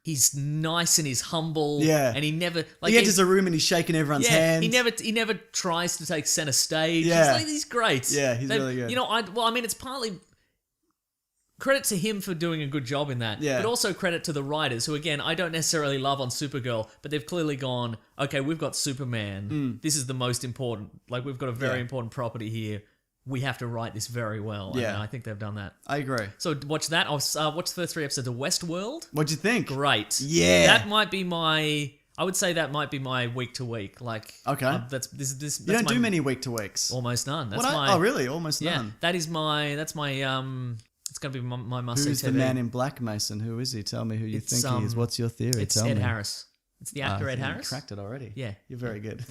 he's nice and he's humble. Yeah. And he never He enters a room and he's shaking everyone's hand. He never tries to take center stage. Yeah. He's great. Yeah, he's really good. You know, I mean, it's partly credit to him for doing a good job in that. Yeah. But also credit to the writers who, again, I don't necessarily love on Supergirl, but they've clearly gone, okay, we've got Superman. This is the most important. Like, we've got a very important property here. We have to write this very well. Yeah. And I think they've done that. I agree. So watch that. I'll watch the first 3 episodes of Westworld. What'd you think? Great. Yeah. That might be my... I would say that might be my week to week. Like, Okay. That's You don't my, do many week to weeks. Almost none. That's What? my... Oh, really? Almost Yeah. none. That's my... It's going to be my must-see Who's TV. the man in black, Mason? Who is he? Tell me who you It's, think he is. What's your theory? It's Tell Ed me. Harris. It's the actor Ed You Harris. cracked it already. Yeah. You're very good.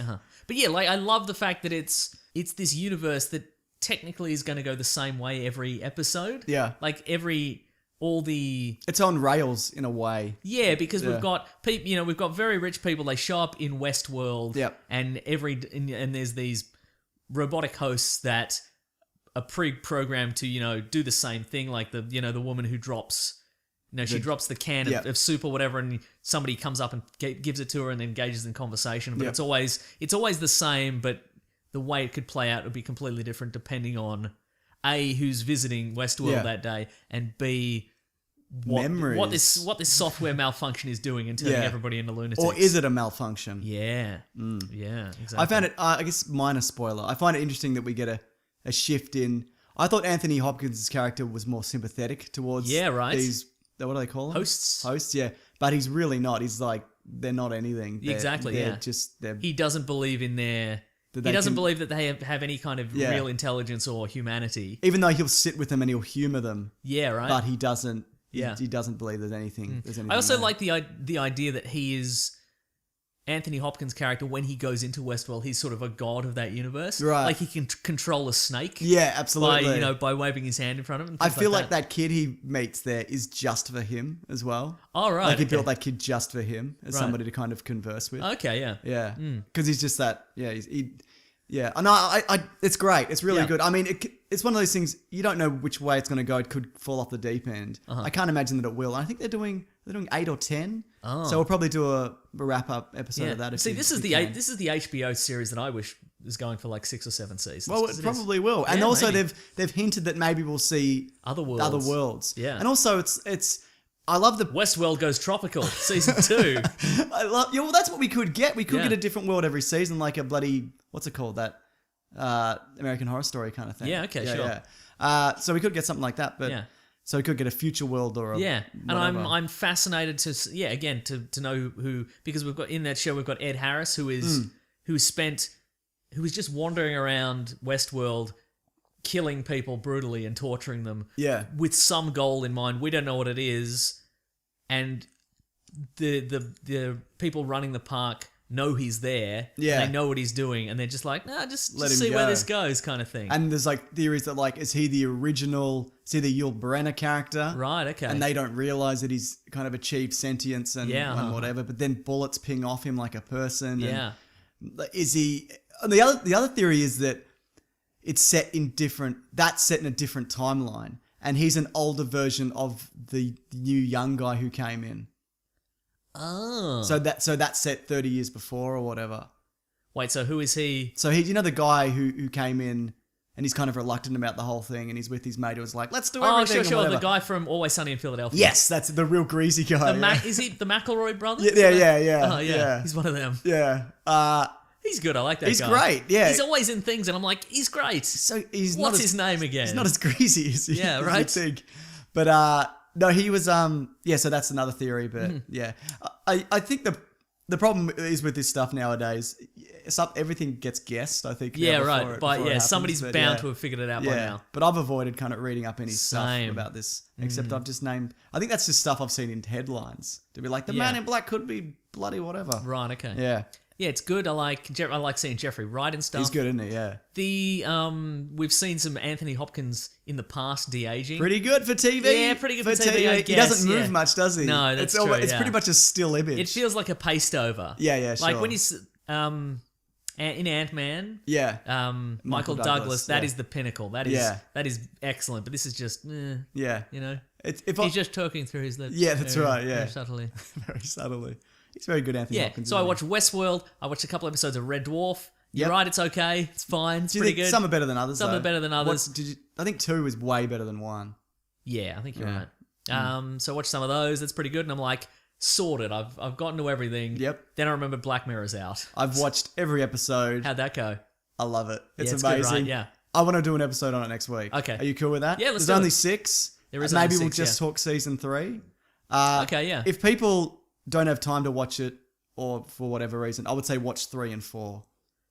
But yeah, like I love the fact that it's this universe that technically is going to go the same way every episode. Yeah. Like all the It's on rails in a way. yeah, because Yeah. we've got people, you know, we've got very rich people. They show up in Westworld, Yep. and and there's these robotic hosts that are pre-programmed to, you know, do the same thing, like the woman who drops. She drops the can Yep. of soup or whatever, and somebody comes up and gives it to her and engages in conversation. But Yep. it's always the same, but the way it could play out would be completely different depending on A, who's visiting Westworld Yeah. that day, and B, what Memories. this software malfunction is doing and turning Yeah. everybody into lunatics. Or is it a malfunction? Yeah. Yeah, exactly. I found it, I guess, minor spoiler. I find it interesting that we get a shift in. I thought Anthony Hopkins' character was more sympathetic towards Yeah, right. these, what do they call them? Hosts. Hosts, yeah. But he's really not. He's like, they're not anything. Exactly, they're yeah. just, they're, He doesn't believe in that he they doesn't can- believe that they have any kind of Yeah. real intelligence or humanity. even though he'll sit with them and he'll humor them, Yeah, right. but he doesn't, Yeah. he doesn't believe there's anything. I also there. like the idea that he is Anthony Hopkins' character. When he goes into Westworld, he's sort of a god of that universe. Right. Like he can control a snake. Yeah, absolutely. By waving his hand in front of him. I things feel like that kid he meets there is just for him as well. Oh, right. Like he okay. built that kid just for him as Right. somebody to kind of converse with. Okay, yeah. Yeah, because he's just that. Yeah, yeah. And I, it's great. It's really Yeah. good. I mean, it's one of those things you don't know which way it's going to go. It could fall off the deep end. I can't imagine that it will. I think they're doing 8 or 10. Oh. So we'll probably do a wrap up episode Yeah. of that. If See, we- this if is we the can. this is the HBO series that I wish is going for like 6 or 7 seasons. Well, 'cause it it is. probably will. And Yeah, also maybe. they've hinted that maybe we'll see Other worlds. Yeah. And also it's I love the Westworld goes tropical season 2. I love well that's what we could get. We could Yeah. get a different world every season, like a bloody what's it called, that American Horror Story kind of thing. Yeah, okay, sure. Yeah. So we could get something like that, but Yeah. so we could get a future world or a Yeah, and whatever. I'm fascinated to know who, because we've got in that show we've got Ed Harris who is who is just wandering around Westworld, killing people brutally and torturing them. Yeah. with some goal in mind. We don't know what it is, and the people running the park know he's there. Yeah. and they know what he's doing, and they're just like, nah, just Let him see where go. this goes, kind of thing. And there's like theories that like is he the Yul Brynner character? Right, okay. And they don't realize that he's kind of achieved sentience and, Yeah, and uh-huh. whatever. But then bullets ping off him like a person. yeah. And is he? And the other theory is that it's set in a different timeline, and he's an older version of the new young guy who came in. Oh. So that's set 30 years before or whatever. Wait, so who is he? So he, the guy who came in. And he's kind of reluctant about the whole thing, and he's with his mate who was like, "Let's do Oh, everything." sure, or sure. whatever. The guy from Always Sunny in Philadelphia. Yes, that's the real greasy guy. Is he the McElroy brothers? Yeah. Oh, yeah. He's one of them. Yeah. He's good. I like that He's guy. great, yeah. He's always in things, and I'm like, he's great. So he's What's not his name again? He's not as greasy as Yeah, as right. you think. But no, he was yeah. So that's another theory, but Mm-hmm. yeah, I think the problem is with this stuff nowadays. Everything gets guessed. I think. Yeah, now right. before it But yeah, happens, somebody's but bound yeah. to have figured it out by now. But I've avoided kind of reading up any Same. Mm. stuff about this, except I've just named. I think that's just stuff I've seen in headlines to be like the man Yeah. in black could be bloody whatever. Right. Okay. Yeah. Yeah, it's good. I like seeing Jeffrey Wright and stuff. He's good, isn't he? Yeah. We've seen some Anthony Hopkins in the past de-aging. Pretty good for TV. Yeah, pretty good for TV, I He guess, doesn't move yeah. much, does he? No, that's it's true, It's yeah. pretty much a still image. It feels like a paste over. Yeah, sure. Like when he's in Ant-Man. Yeah. Michael Douglas. That is the pinnacle. That is excellent. But this is just, Yeah. you know, He's he's just talking through his lips. Yeah, that's right. Yeah. very subtly. Very subtly. He's very good, Anthony Yeah. Hopkins. So I isn't he? watched Westworld. I watched a couple episodes of Red Dwarf. You're Yep. right. It's okay. It's fine. It's Do you pretty think good. some are better than others? Some though? are better than others. I think 2 is way better than 1. Yeah, I think you're Yeah. right. So I watched some of those. That's pretty good. And I'm like, sorted. I've gotten to everything. Yep. Then I remember Black Mirror's out. I've watched every episode. How'd that go? I love it. It's it's amazing. good, right? Yeah. I want to do an episode on it next week. Okay. Are you cool with that? Yeah, let's There's do only it. 6. There is Maybe only we'll 6, just yeah. talk season 3. Okay, yeah. If people don't have time to watch it, or for whatever reason, I would say watch 3 and 4.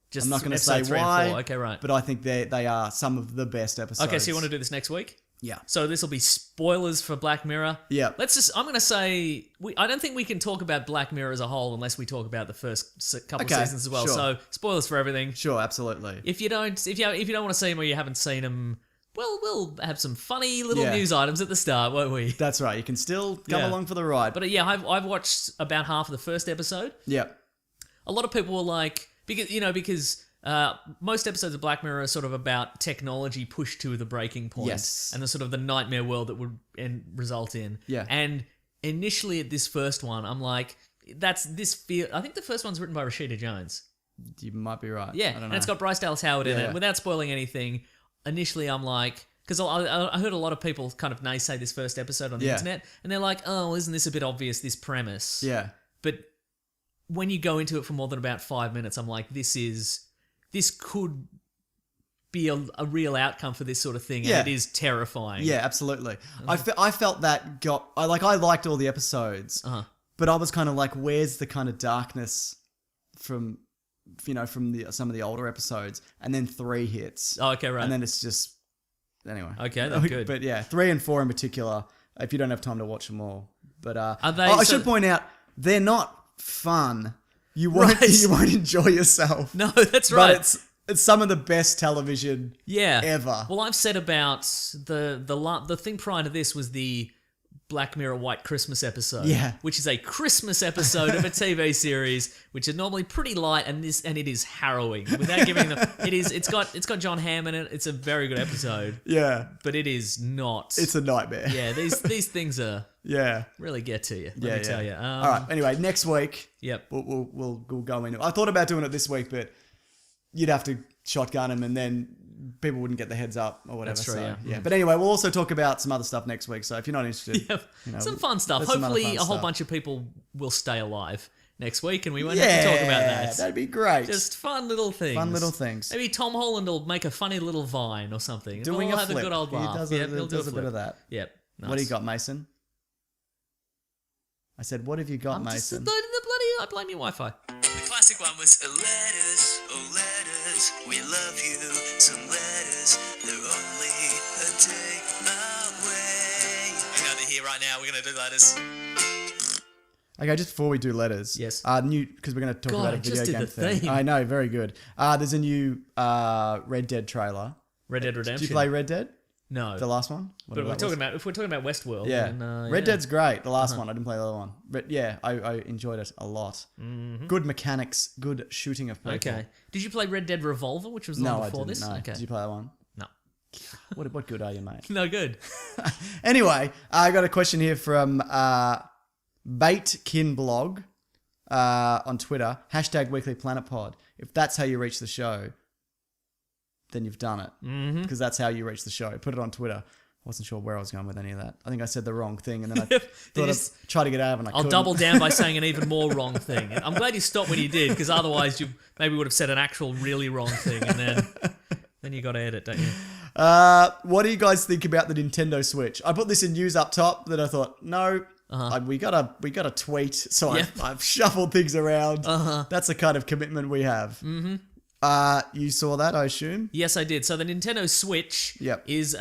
Just I'm not going to say episode 3 why. and 4. Okay, right. But I think they are some of the best episodes. Okay, so you want to do this next week? Yeah. So this will be spoilers for Black Mirror. Yeah. I'm going to say, I don't think we can talk about Black Mirror as a whole unless we talk about the first couple Okay, seasons as well. sure. So spoilers for everything. Sure, absolutely. If you don't want to see them or you haven't seen them, well, we'll have some funny little Yeah. news items at the start, won't we? That's right. You can still come Yeah. along for the ride. But yeah, I've watched about half of the first episode. Yeah. A lot of people were like, because most episodes of Black Mirror are sort of about technology pushed to the breaking point. Yes. And the sort of the nightmare world that would result in. Yeah. And initially at this first one, I'm like, I think the first one's written by Rashida Jones. You might be right. Yeah. I don't know. And it's got Bryce Dallas Howard in Yeah. it. Without spoiling anything, initially I'm like, because I heard a lot of people kind of naysay this first episode on the Yeah. internet, and they're like, oh, isn't this a bit obvious, this premise? Yeah. But when you go into it for more than about 5 minutes, I'm like, this could be a real outcome for this sort of thing, Yeah. and it is terrifying. Yeah, absolutely. I felt that I liked all the episodes, but I was kind of like, where's the kind of darkness from some of the older episodes, and then 3 hits. Oh, okay, right. And then it's just, anyway. Okay, that's good. But yeah, 3 and 4 in particular, if you don't have time to watch them all. But they- I so- should point out, they're not fun. You won't enjoy yourself. No, that's right. But it's some of the best television ever. Well, I've said about the thing prior to this was the Black Mirror White Christmas episode, which is a Christmas episode of a TV series, which is normally pretty light, and it is harrowing. Without giving them, it's got John Hamm in it. It's a very good episode. Yeah, but it is not. It's a nightmare. Yeah, these things are really get to you. Let me tell you. All right. Anyway, next week. Yep. We'll go into it. I thought about doing it this week, but you'd have to shotgun them, and then people wouldn't get the heads up or whatever. That's true, so, yeah. But anyway, we'll also talk about some other stuff next week. So if you're not interested, Yep. Some fun stuff. there's some other Hopefully, fun a whole stuff. bunch of people will stay alive next week, and we won't have to talk about that. That'd be great. Just fun little things. Fun little things. Maybe Tom Holland will make a funny little vine or something. Doing we'll a have flip. a good old He laugh. does Yep, he'll do a bit flip. of that. Yep. Nice. What do you got, Mason? I said, what have you got, I'm just Mason? loading the bloody. I blame your Wi-Fi. The classic one was letters, oh letters, we love you. Some letters, they're only a day away. Hang on, they're here right now. We're gonna do letters. Okay, just before we do letters. Yes. Because we're going to talk God, about a I video just did game the thing. theme. I know, very good. There's a new Red Dead trailer. Red Dead Redemption. Did you play Red Dead? No. The last one? But if we're talking about Westworld. Yeah. Then, Red Dead's great. The last one. I didn't play the other one. But yeah, I enjoyed it a lot. Mm-hmm. Good mechanics, good shooting of people. Okay. Did you play Red Dead Revolver, which was the No, one I before didn't. this? No. Okay. Did you play that one? No. What good are you, mate? No good. Anyway, I got a question here from BaitKinBlog on Twitter. #WeeklyPlanetPod. If that's how you reach the show, then you've done it. Because that's how you reach the show. Put it on Twitter. I wasn't sure where I was going with any of that. I think I said the wrong thing, and then I thought I'd try to get out of it, and I I'll couldn't. double down by saying an even more wrong thing. I'm glad you stopped when you did, because otherwise you maybe would have said an actual really wrong thing, and then you got to edit, don't you? What do you guys think about the Nintendo Switch? I put this in news up top, then I thought, no, we got a tweet, so Yep. I've shuffled things around. That's the kind of commitment we have. Mm-hmm. You saw that, I assume? Yes, I did. So the Nintendo Switch is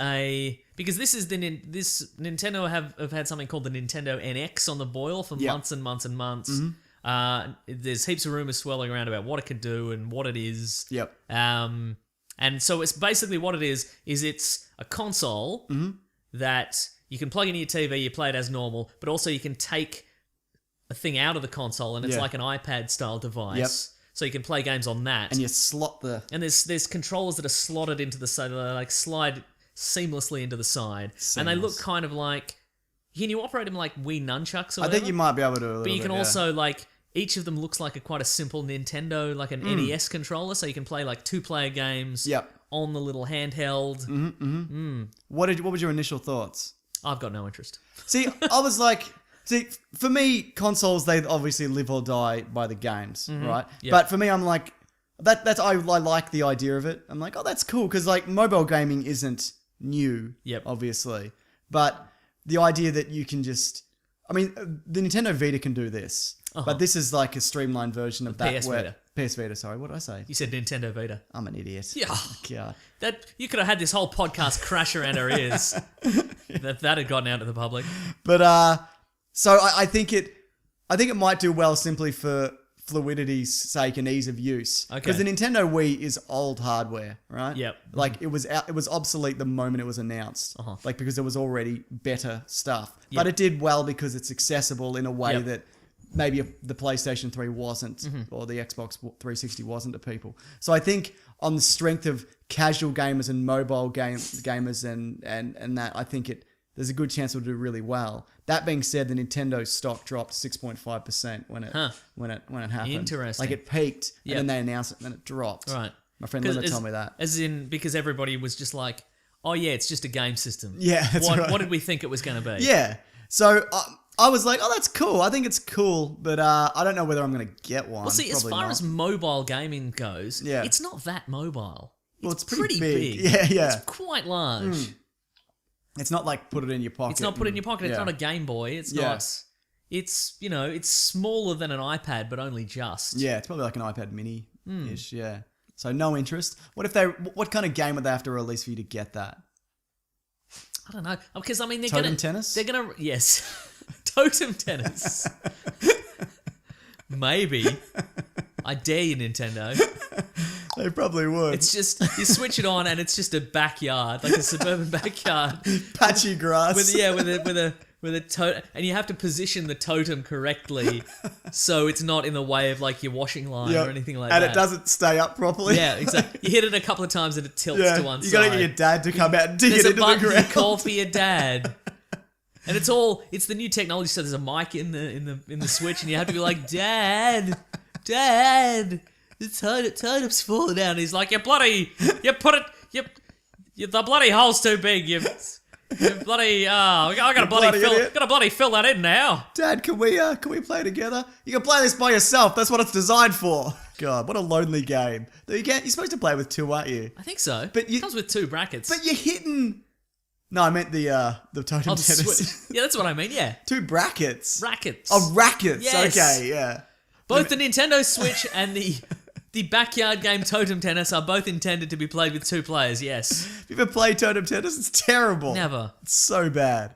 because this is this Nintendo have had something called the Nintendo NX on the boil for months and months and months. There's heaps of rumors swirling around about what it could do and what it is. Yep. And so it's basically what it is it's a console that you can plug into your TV, you play it as normal, but also you can take a thing out of the console and it's like an iPad style device. Yep. So you can play games on that. And you slot the... And there's controllers that are slotted into the side, like slide seamlessly into the side. Seamless. And they look kind of like... Can you operate them like Wii nunchucks or whatever? I think you might be able to do a little But you bit, can also like... Each of them looks like quite a simple Nintendo, like an NES controller, so you can play like 2-player games on the little handheld. What was your initial thoughts? I've got no interest. See, I was like... See, for me, consoles, they obviously live or die by the games, right? Yep. But for me, I'm like... I like the idea of it. I'm like, oh, that's cool, because like mobile gaming isn't new, obviously. But the idea that you can just... I mean, the Nintendo Vita can do this. But this is like a streamlined version of that. PS Vita. PS Vita, sorry. What did I say? You said Nintendo Vita. I'm an idiot. Yeah. God. That you could have had this whole podcast crash around our ears. That had gotten out to the public. But so I think it might do well simply for fluidity's sake and ease of use. Okay. Because the Nintendo Wii is old hardware, right? Yep. Like it was obsolete the moment it was announced. Like because there was already better stuff. Yep. But it did well because it's accessible in a way that maybe the PlayStation 3 wasn't, or the Xbox 360 wasn't to people. So I think on the strength of casual gamers and mobile gamers and that, I think there's a good chance it'll do really well. That being said, the Nintendo stock dropped 6.5% when it happened. Interesting. Like it peaked and then they announced it and then it dropped. Right. My friend Linda told me that. As in, because everybody was just like, oh yeah, it's just a game system. Yeah, that's right. What did we think it was going to be? Yeah. So I was like, oh, that's cool. I think it's cool, but I don't know whether I'm going to get one. Well, see, Probably as far not. as mobile gaming goes, it's not that mobile. Well, it's pretty big. Yeah. It's quite large. It's not like put it in your pocket. It's not put in your pocket. It's not a Game Boy. It's not. It's, it's smaller than an iPad, but only just. Yeah, it's probably like an iPad mini-ish, yeah. So no interest. What kind of game would they have to release for you to get that? I don't know. Because, I mean, they're Totem tennis? They're going to... Yes. Totem tennis. Maybe. I dare you, Nintendo. They probably would. It's just... You switch it on and it's just a backyard. Like a suburban backyard. Patchy grass. With a totem... And you have to position the totem correctly so it's not in the way of, like, your washing line or anything like that. And it doesn't stay up properly. Yeah, exactly. You hit it a couple of times and it tilts to one side. You gotta get your dad to come out and dig it into the ground. There's a button you call for your dad. And it's the new technology, so there's a mic in the Switch and you have to be like, Dad, the totem's falling down. And he's like, the bloody hole's too big, you bloody, I gotta bloody fill that in now. Dad, can we play together? You can play this by yourself. That's what it's designed for. God, what a lonely game. You're supposed to play with two, aren't you? I think so. But it comes with two brackets. But you're hitting... No, I meant the totem tennis. Yeah, that's what I mean, yeah. Two brackets. Rackets. Oh, rackets. Yes. Okay, yeah. Both the Nintendo Switch and the backyard game Totem Tennis are both intended to be played with two players, yes. Have you ever played Totem Tennis? It's terrible. Never. It's so bad.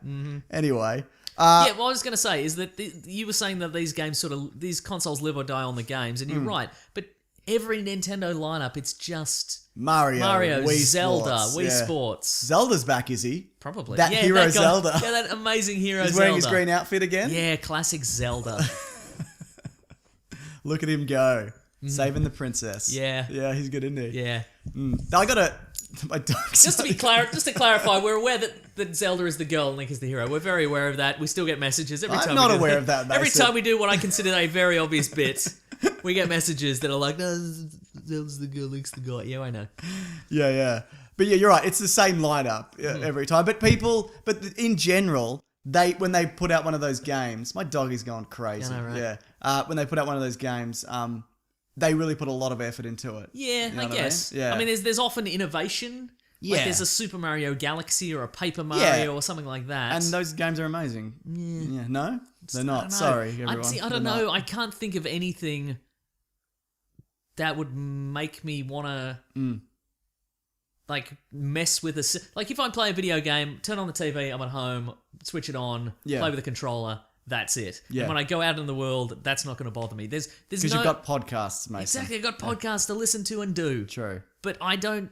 Anyway. What I was going to say is that you were saying that these games these consoles live or die on the games, and you're right. But every Nintendo lineup, it's just... Mario, Wii Zelda, Sports, Wii Sports. Zelda's back, is he? Probably. That hero Zelda. Yeah, that amazing hero Zelda. He's wearing his green outfit again? Yeah, classic Zelda. Look at him go. Saving the princess. Yeah. Yeah, he's good, isn't he? Yeah. I gotta... My dog's... Just to clarify, we're aware that Zelda is the girl and Link is the hero. We're very aware of that. We still get messages every time. I'm not aware of that, Mason. Every time we do what I consider a very obvious bit, we get messages that are like, no, Zelda's the girl, Link's the guy. Yeah, I know. Yeah. But yeah, you're right. It's the same lineup every time. But in general, when they put out one of those games, my dog is going crazy. I know, right? Yeah. When they put out one of those games, they really put a lot of effort into it. Yeah, You know I guess. Yeah. I mean, there's often innovation. Yeah. Like there's a Super Mario Galaxy or a Paper Mario or something like that. And those games are amazing. Yeah. No? They're I not. don't know. Sorry, everyone. I don't know. I can't think of anything that would make me want to like mess with like if I play a video game, turn on the TV, I'm at home, switch it on, play with a controller. that's it. Yeah. And when I go out in the world, that's not going to bother me. There's Because no... you've got podcasts, Mason. Exactly, I've got podcasts to listen to and do. True. But I don't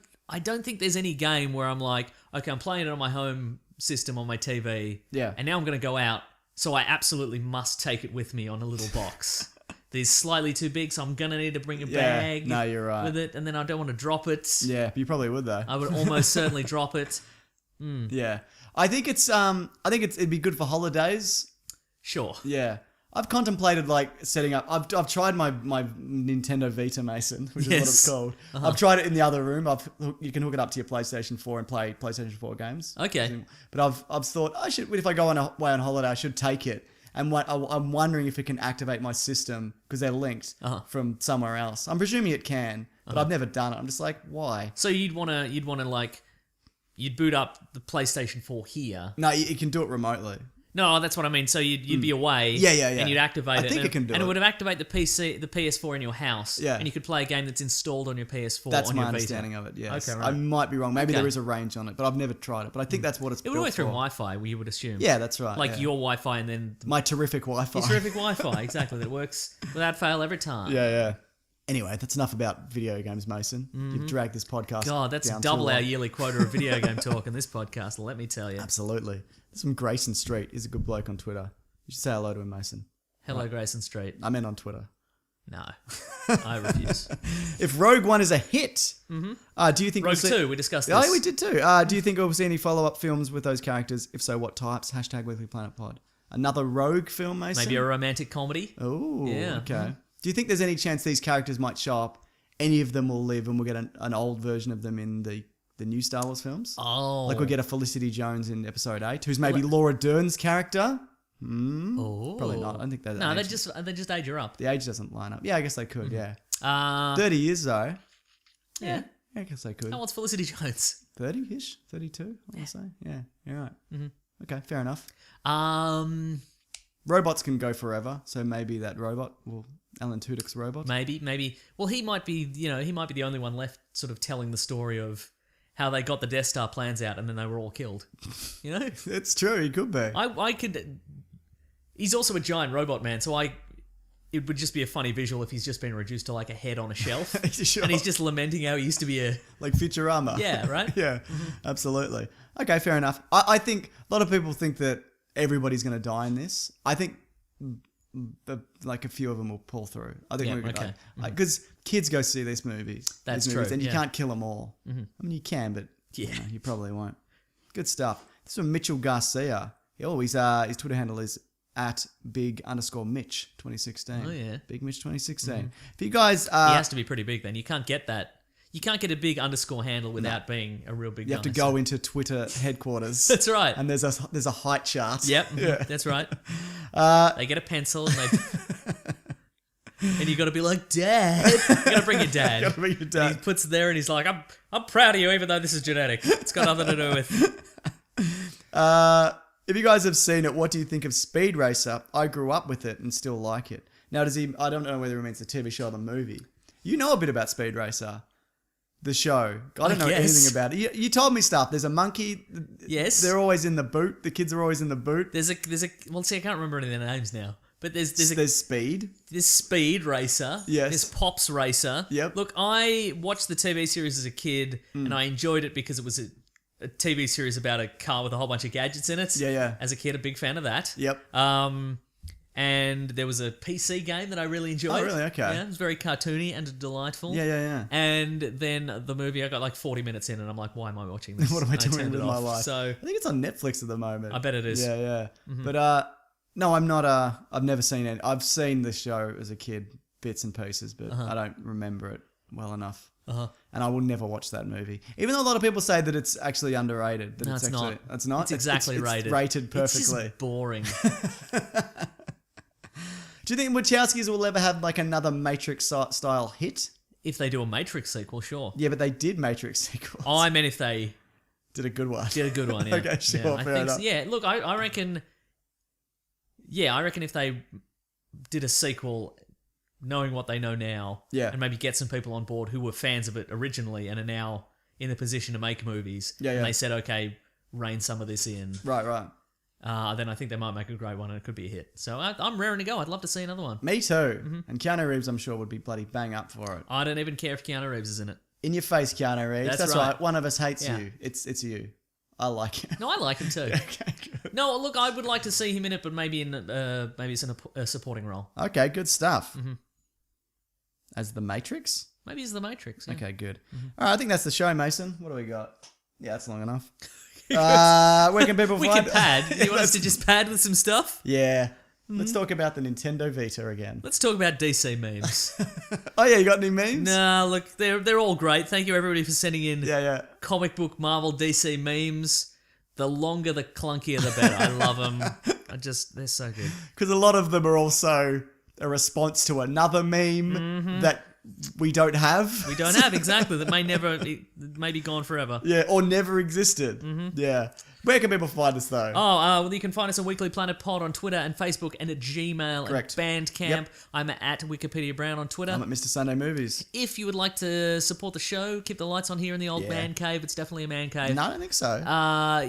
think there's any game where I'm like, okay, I'm playing it on my home system on my TV. Yeah. And now I'm going to go out, so I absolutely must take it with me on a little box. These slightly too big, so I'm going to need to bring a bag no, you're right. with it, and then I don't want to drop it. Yeah, you probably would though. I would almost certainly drop it. Yeah. I think it'd be good for holidays. Sure. Yeah. I've contemplated like setting up. I've tried my Nintendo Vita, Mason, which is what it's called. I've tried it in the other room. You can hook it up to your PlayStation 4 and play PlayStation 4 games. Okay. But I've thought if I go away on holiday, I should take it. And I'm wondering if it can activate my system because they're linked from somewhere else. I'm presuming it can, but I've never done it. I'm just like, why? So you'd boot up the PlayStation 4 here. No, you can do it remotely. No, that's what I mean. So you'd be away. Yeah. And you'd activate it. I think it can do it. And it would have activated the PS4 in your house. Yeah. And you could play a game that's installed on your PS4 That's on my your understanding Vita. of it, yes. Okay, right. I might be wrong. Maybe Okay. there is a range on it, but I've never tried it. But I think that's what it's It would built work through for. Wi-Fi, you would assume. Yeah, that's right. Like yeah. your Wi-Fi and then My terrific Wi-Fi. your terrific Wi-Fi, exactly. That works without fail every time. Yeah. Anyway, that's enough about video games, Mason. You've dragged this podcast God, that's down double too our long. yearly quota of video game talk in this podcast, let me tell you. Absolutely. There's some Grayson Street. He's a good bloke on Twitter. You should say hello to him, Mason. Hello, Grayson Street. I meant on Twitter. No, I refuse. If Rogue One is a hit, do you think Rogue we'll see... 2, we discussed this. Oh, we did too. Do you think we'll see any follow-up films with those characters? If so, what types? # Weekly Planet Pod. Another Rogue film, Mason? Maybe a romantic comedy. Oh, Yeah. okay. Do you think there's any chance these characters might show up? Any of them will live and we'll get an old version of them in the new Star Wars films? Oh. Like we'll get a Felicity Jones in Episode 8, who's maybe Laura Dern's character? Oh. Probably not. I don't think that. No, they just age her up. The age doesn't line up. Yeah, I guess they could. Yeah. 30 30 years though. Yeah. I guess they could. How old's Felicity Jones? 30-ish, 32. I want to say. Yeah, you're right. Okay, fair enough. Robots can go forever, so maybe that robot will Alan Tudyk's robot. Maybe. Well, he might be the only one left, sort of telling the story of how they got the Death Star plans out and then they were all killed. You know, It's true. He could be. I could. He's also a giant robot man, so it would just be a funny visual if he's just been reduced to like a head on a shelf, Sure. and he's just lamenting how he used to be a Like Futurama. yeah, right. Yeah, absolutely. Okay, fair enough. I think a lot of people think that everybody's going to die in this. I think like a few of them will pull through. I think Yeah, we're going to okay. die. Because kids go see these movies. That's these movies, true, And you yeah. can't kill them all. I mean, you can, but Yeah. you probably won't. Good stuff. This is from Mitchell Garcia. Oh, his Twitter handle is @big_Mitch 2016. Oh, yeah. Big Mitch 2016. If you guys... He has to be pretty big then. You can't get that. You can't get a big underscore handle without being a real big you have to guy, go so- into Twitter headquarters. That's right. And there's a height chart. Yep, Yeah. that's right. They get a pencil and and you got to be like, Dad. You got to bring your dad. Gotta bring your And dad. he puts it there and he's like, I'm proud of you, even though this is genetic. It's got nothing to do with. If you guys have seen it, what do you think of Speed Racer? I grew up with it and still like it. Now, I don't know whether it means the TV show or the movie. You know a bit about Speed Racer, the show. I don't know guess. anything about it. You told me stuff. There's a monkey. Yes. They're always in the boot. The kids are always in the boot. There's a well, see, I can't remember any of their names now. But there's Speed. Speed Racer. Yes. There's Pops Racer. Yep. Look, I watched the TV series as a kid and I enjoyed it because it was a TV series about a car with a whole bunch of gadgets in it. Yeah. As a kid, a big fan of that. Yep. And there was a PC game that I really enjoyed. Oh, really? Okay. Yeah, it was very cartoony and delightful. Yeah. And then the movie, I got like 40 minutes in and I'm like, why am I watching this? What am I And doing turned with it my off. life? So I think it's on Netflix at the moment. I bet it is. Yeah. But no, I'm not. I've never seen it. I've seen the show as a kid, bits and pieces, but I don't remember it well enough. And I will never watch that movie, even though a lot of people say that it's actually underrated. That No, it's it's actually, not. It's not. It's exactly it's rated. Rated perfectly. It's just boring. Do you think Wachowskis will ever have like another Matrix style hit? If they do a Matrix sequel, sure. Yeah, but they did Matrix sequels. Oh, I meant if they Did a good one. did a good one. Yeah. Okay, sure, Yeah, fair enough. Yeah, look, I reckon. Yeah, I reckon if they did a sequel, knowing what they know now, Yeah. and maybe get some people on board who were fans of it originally and are now in the position to make movies, Yeah. and they said, okay, rein some of this in. Right. then I think they might make a great one and it could be a hit. So I'm raring to go. I'd love to see another one. Me too. And Keanu Reeves, I'm sure, would be bloody bang up for it. I don't even care if Keanu Reeves is in it. In your face, Keanu Reeves. That's right. right. One of us hates Yeah. you. It's you. I like it. No, I like him too. Okay, good. No, look, I would like to see him in it, but maybe it's in a supporting role. Okay, good stuff. As the Matrix? Maybe he's the Matrix. Yeah. Okay, good. All right, I think that's the show, Mason. What do we got? Yeah, that's long enough. Where can people We find... can pad. You want us to just pad with some stuff? Yeah. Let's talk about the Nintendo Vita again. Let's talk about DC memes. Oh, yeah, you got any memes? Nah, look, they're all great. Thank you, everybody, for sending in Yeah. comic book Marvel DC memes. The longer, the clunkier, the better. I love them. They're so good. Because a lot of them are also a response to another meme that we don't have. We don't have, exactly. That may be gone forever. Yeah, or never existed. Yeah. Where can people find us, though? Well, you can find us on Weekly Planet Pod on Twitter and Facebook and at Gmail Correct. and Bandcamp. Yep. I'm at Wikipedia Brown on Twitter. I'm at Mr. Sunday Movies. If you would like to support the show, keep the lights on here in the old Yeah. man cave. It's definitely a man cave. No, I don't think so.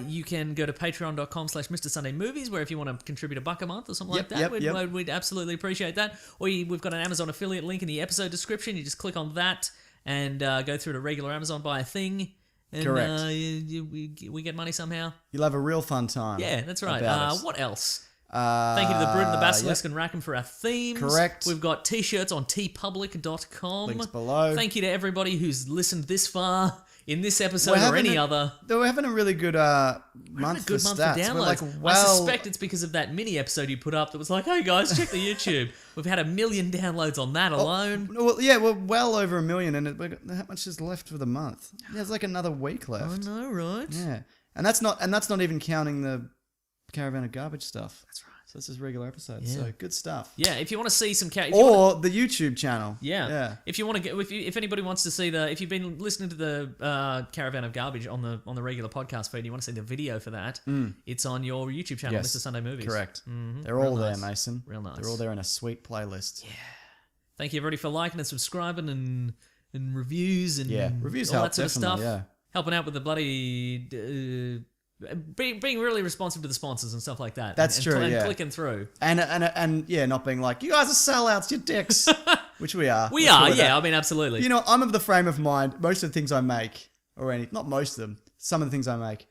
You can go to patreon.com/Mr. Sunday Movies, where if you want to contribute $1 a month or something like Yep, that, we'd absolutely appreciate that. Or we've got an Amazon affiliate link in the episode description. You just click on that and go through to regular Amazon, buy a thing. And, Correct. We get money somehow. You'll have a real fun time. Yeah, that's right. about us. What else? Thank you to the Brood and the Basilisk Yep. and Rackham for our themes. Correct. We've got t-shirts on tpublic.com. Links below. Thank you to everybody who's listened this far in this episode or any other. We're having a really good month A good for month stats. for downloads. We're like, I suspect it's because of that mini episode you put up that was like, hey guys, check the YouTube. We've had 1 million downloads on that alone. Well, yeah, we're well over 1 million, and how much is left for the month? There's like another week I left. know, right? Yeah, and that's not even counting the Caravan of Garbage stuff. That's right. So this is regular episodes. Yeah. So good stuff. Yeah, if you want to see some... Or the YouTube channel. Yeah. If you want to get, if anybody wants to see if you've been listening to the Caravan of Garbage on the regular podcast feed, you want to see the video for that, it's on your YouTube channel, Yes. Mr. Sunday Movies. Correct. Mm-hmm. They're all there, nice. Mason. Real nice. They're all there in a sweet playlist. Yeah. Thank you everybody for liking and subscribing and reviews and Reviews all help, that sort of stuff. definitely, yeah. Helping out with the bloody. Being really responsive to the sponsors and stuff like that. That's and true, and yeah. clicking through. And yeah, not being like, you guys are sellouts, you dicks. Which we are. We We're are, cool with yeah. that. I mean, absolutely. You know, I'm of the frame of mind, most of the things I make, not most of them, some of the things I make,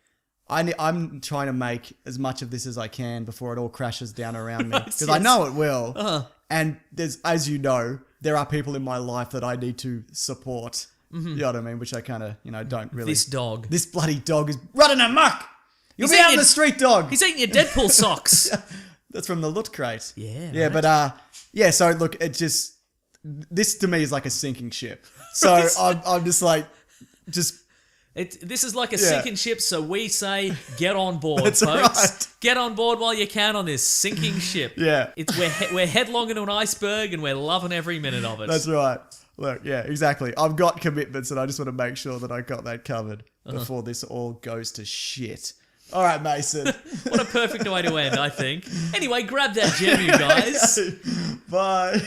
I'm trying to make as much of this as I can before it all crashes down around me. Because I know it will. Uh-huh. And there's, as you know, there are people in my life that I need to support. You know what I mean? Which I kind of, don't really. This dog. This bloody dog is running amok. You'll He's be out in eating- the street, dog. He's eating your Deadpool socks. That's from the Loot Crate. Yeah, Yeah, right. but so look, this to me is like a sinking ship. So I'm just like, This is like a sinking ship, so we say get on board, That's folks. right. Get on board while you can on this sinking ship. Yeah. We're headlong into an iceberg and we're loving every minute of it. That's right. Look, yeah, exactly. I've got commitments and I just want to make sure that I got that covered before this all goes to shit. All right, Mason. What a perfect way to end, I think. Anyway, grab that gem, you guys. Bye.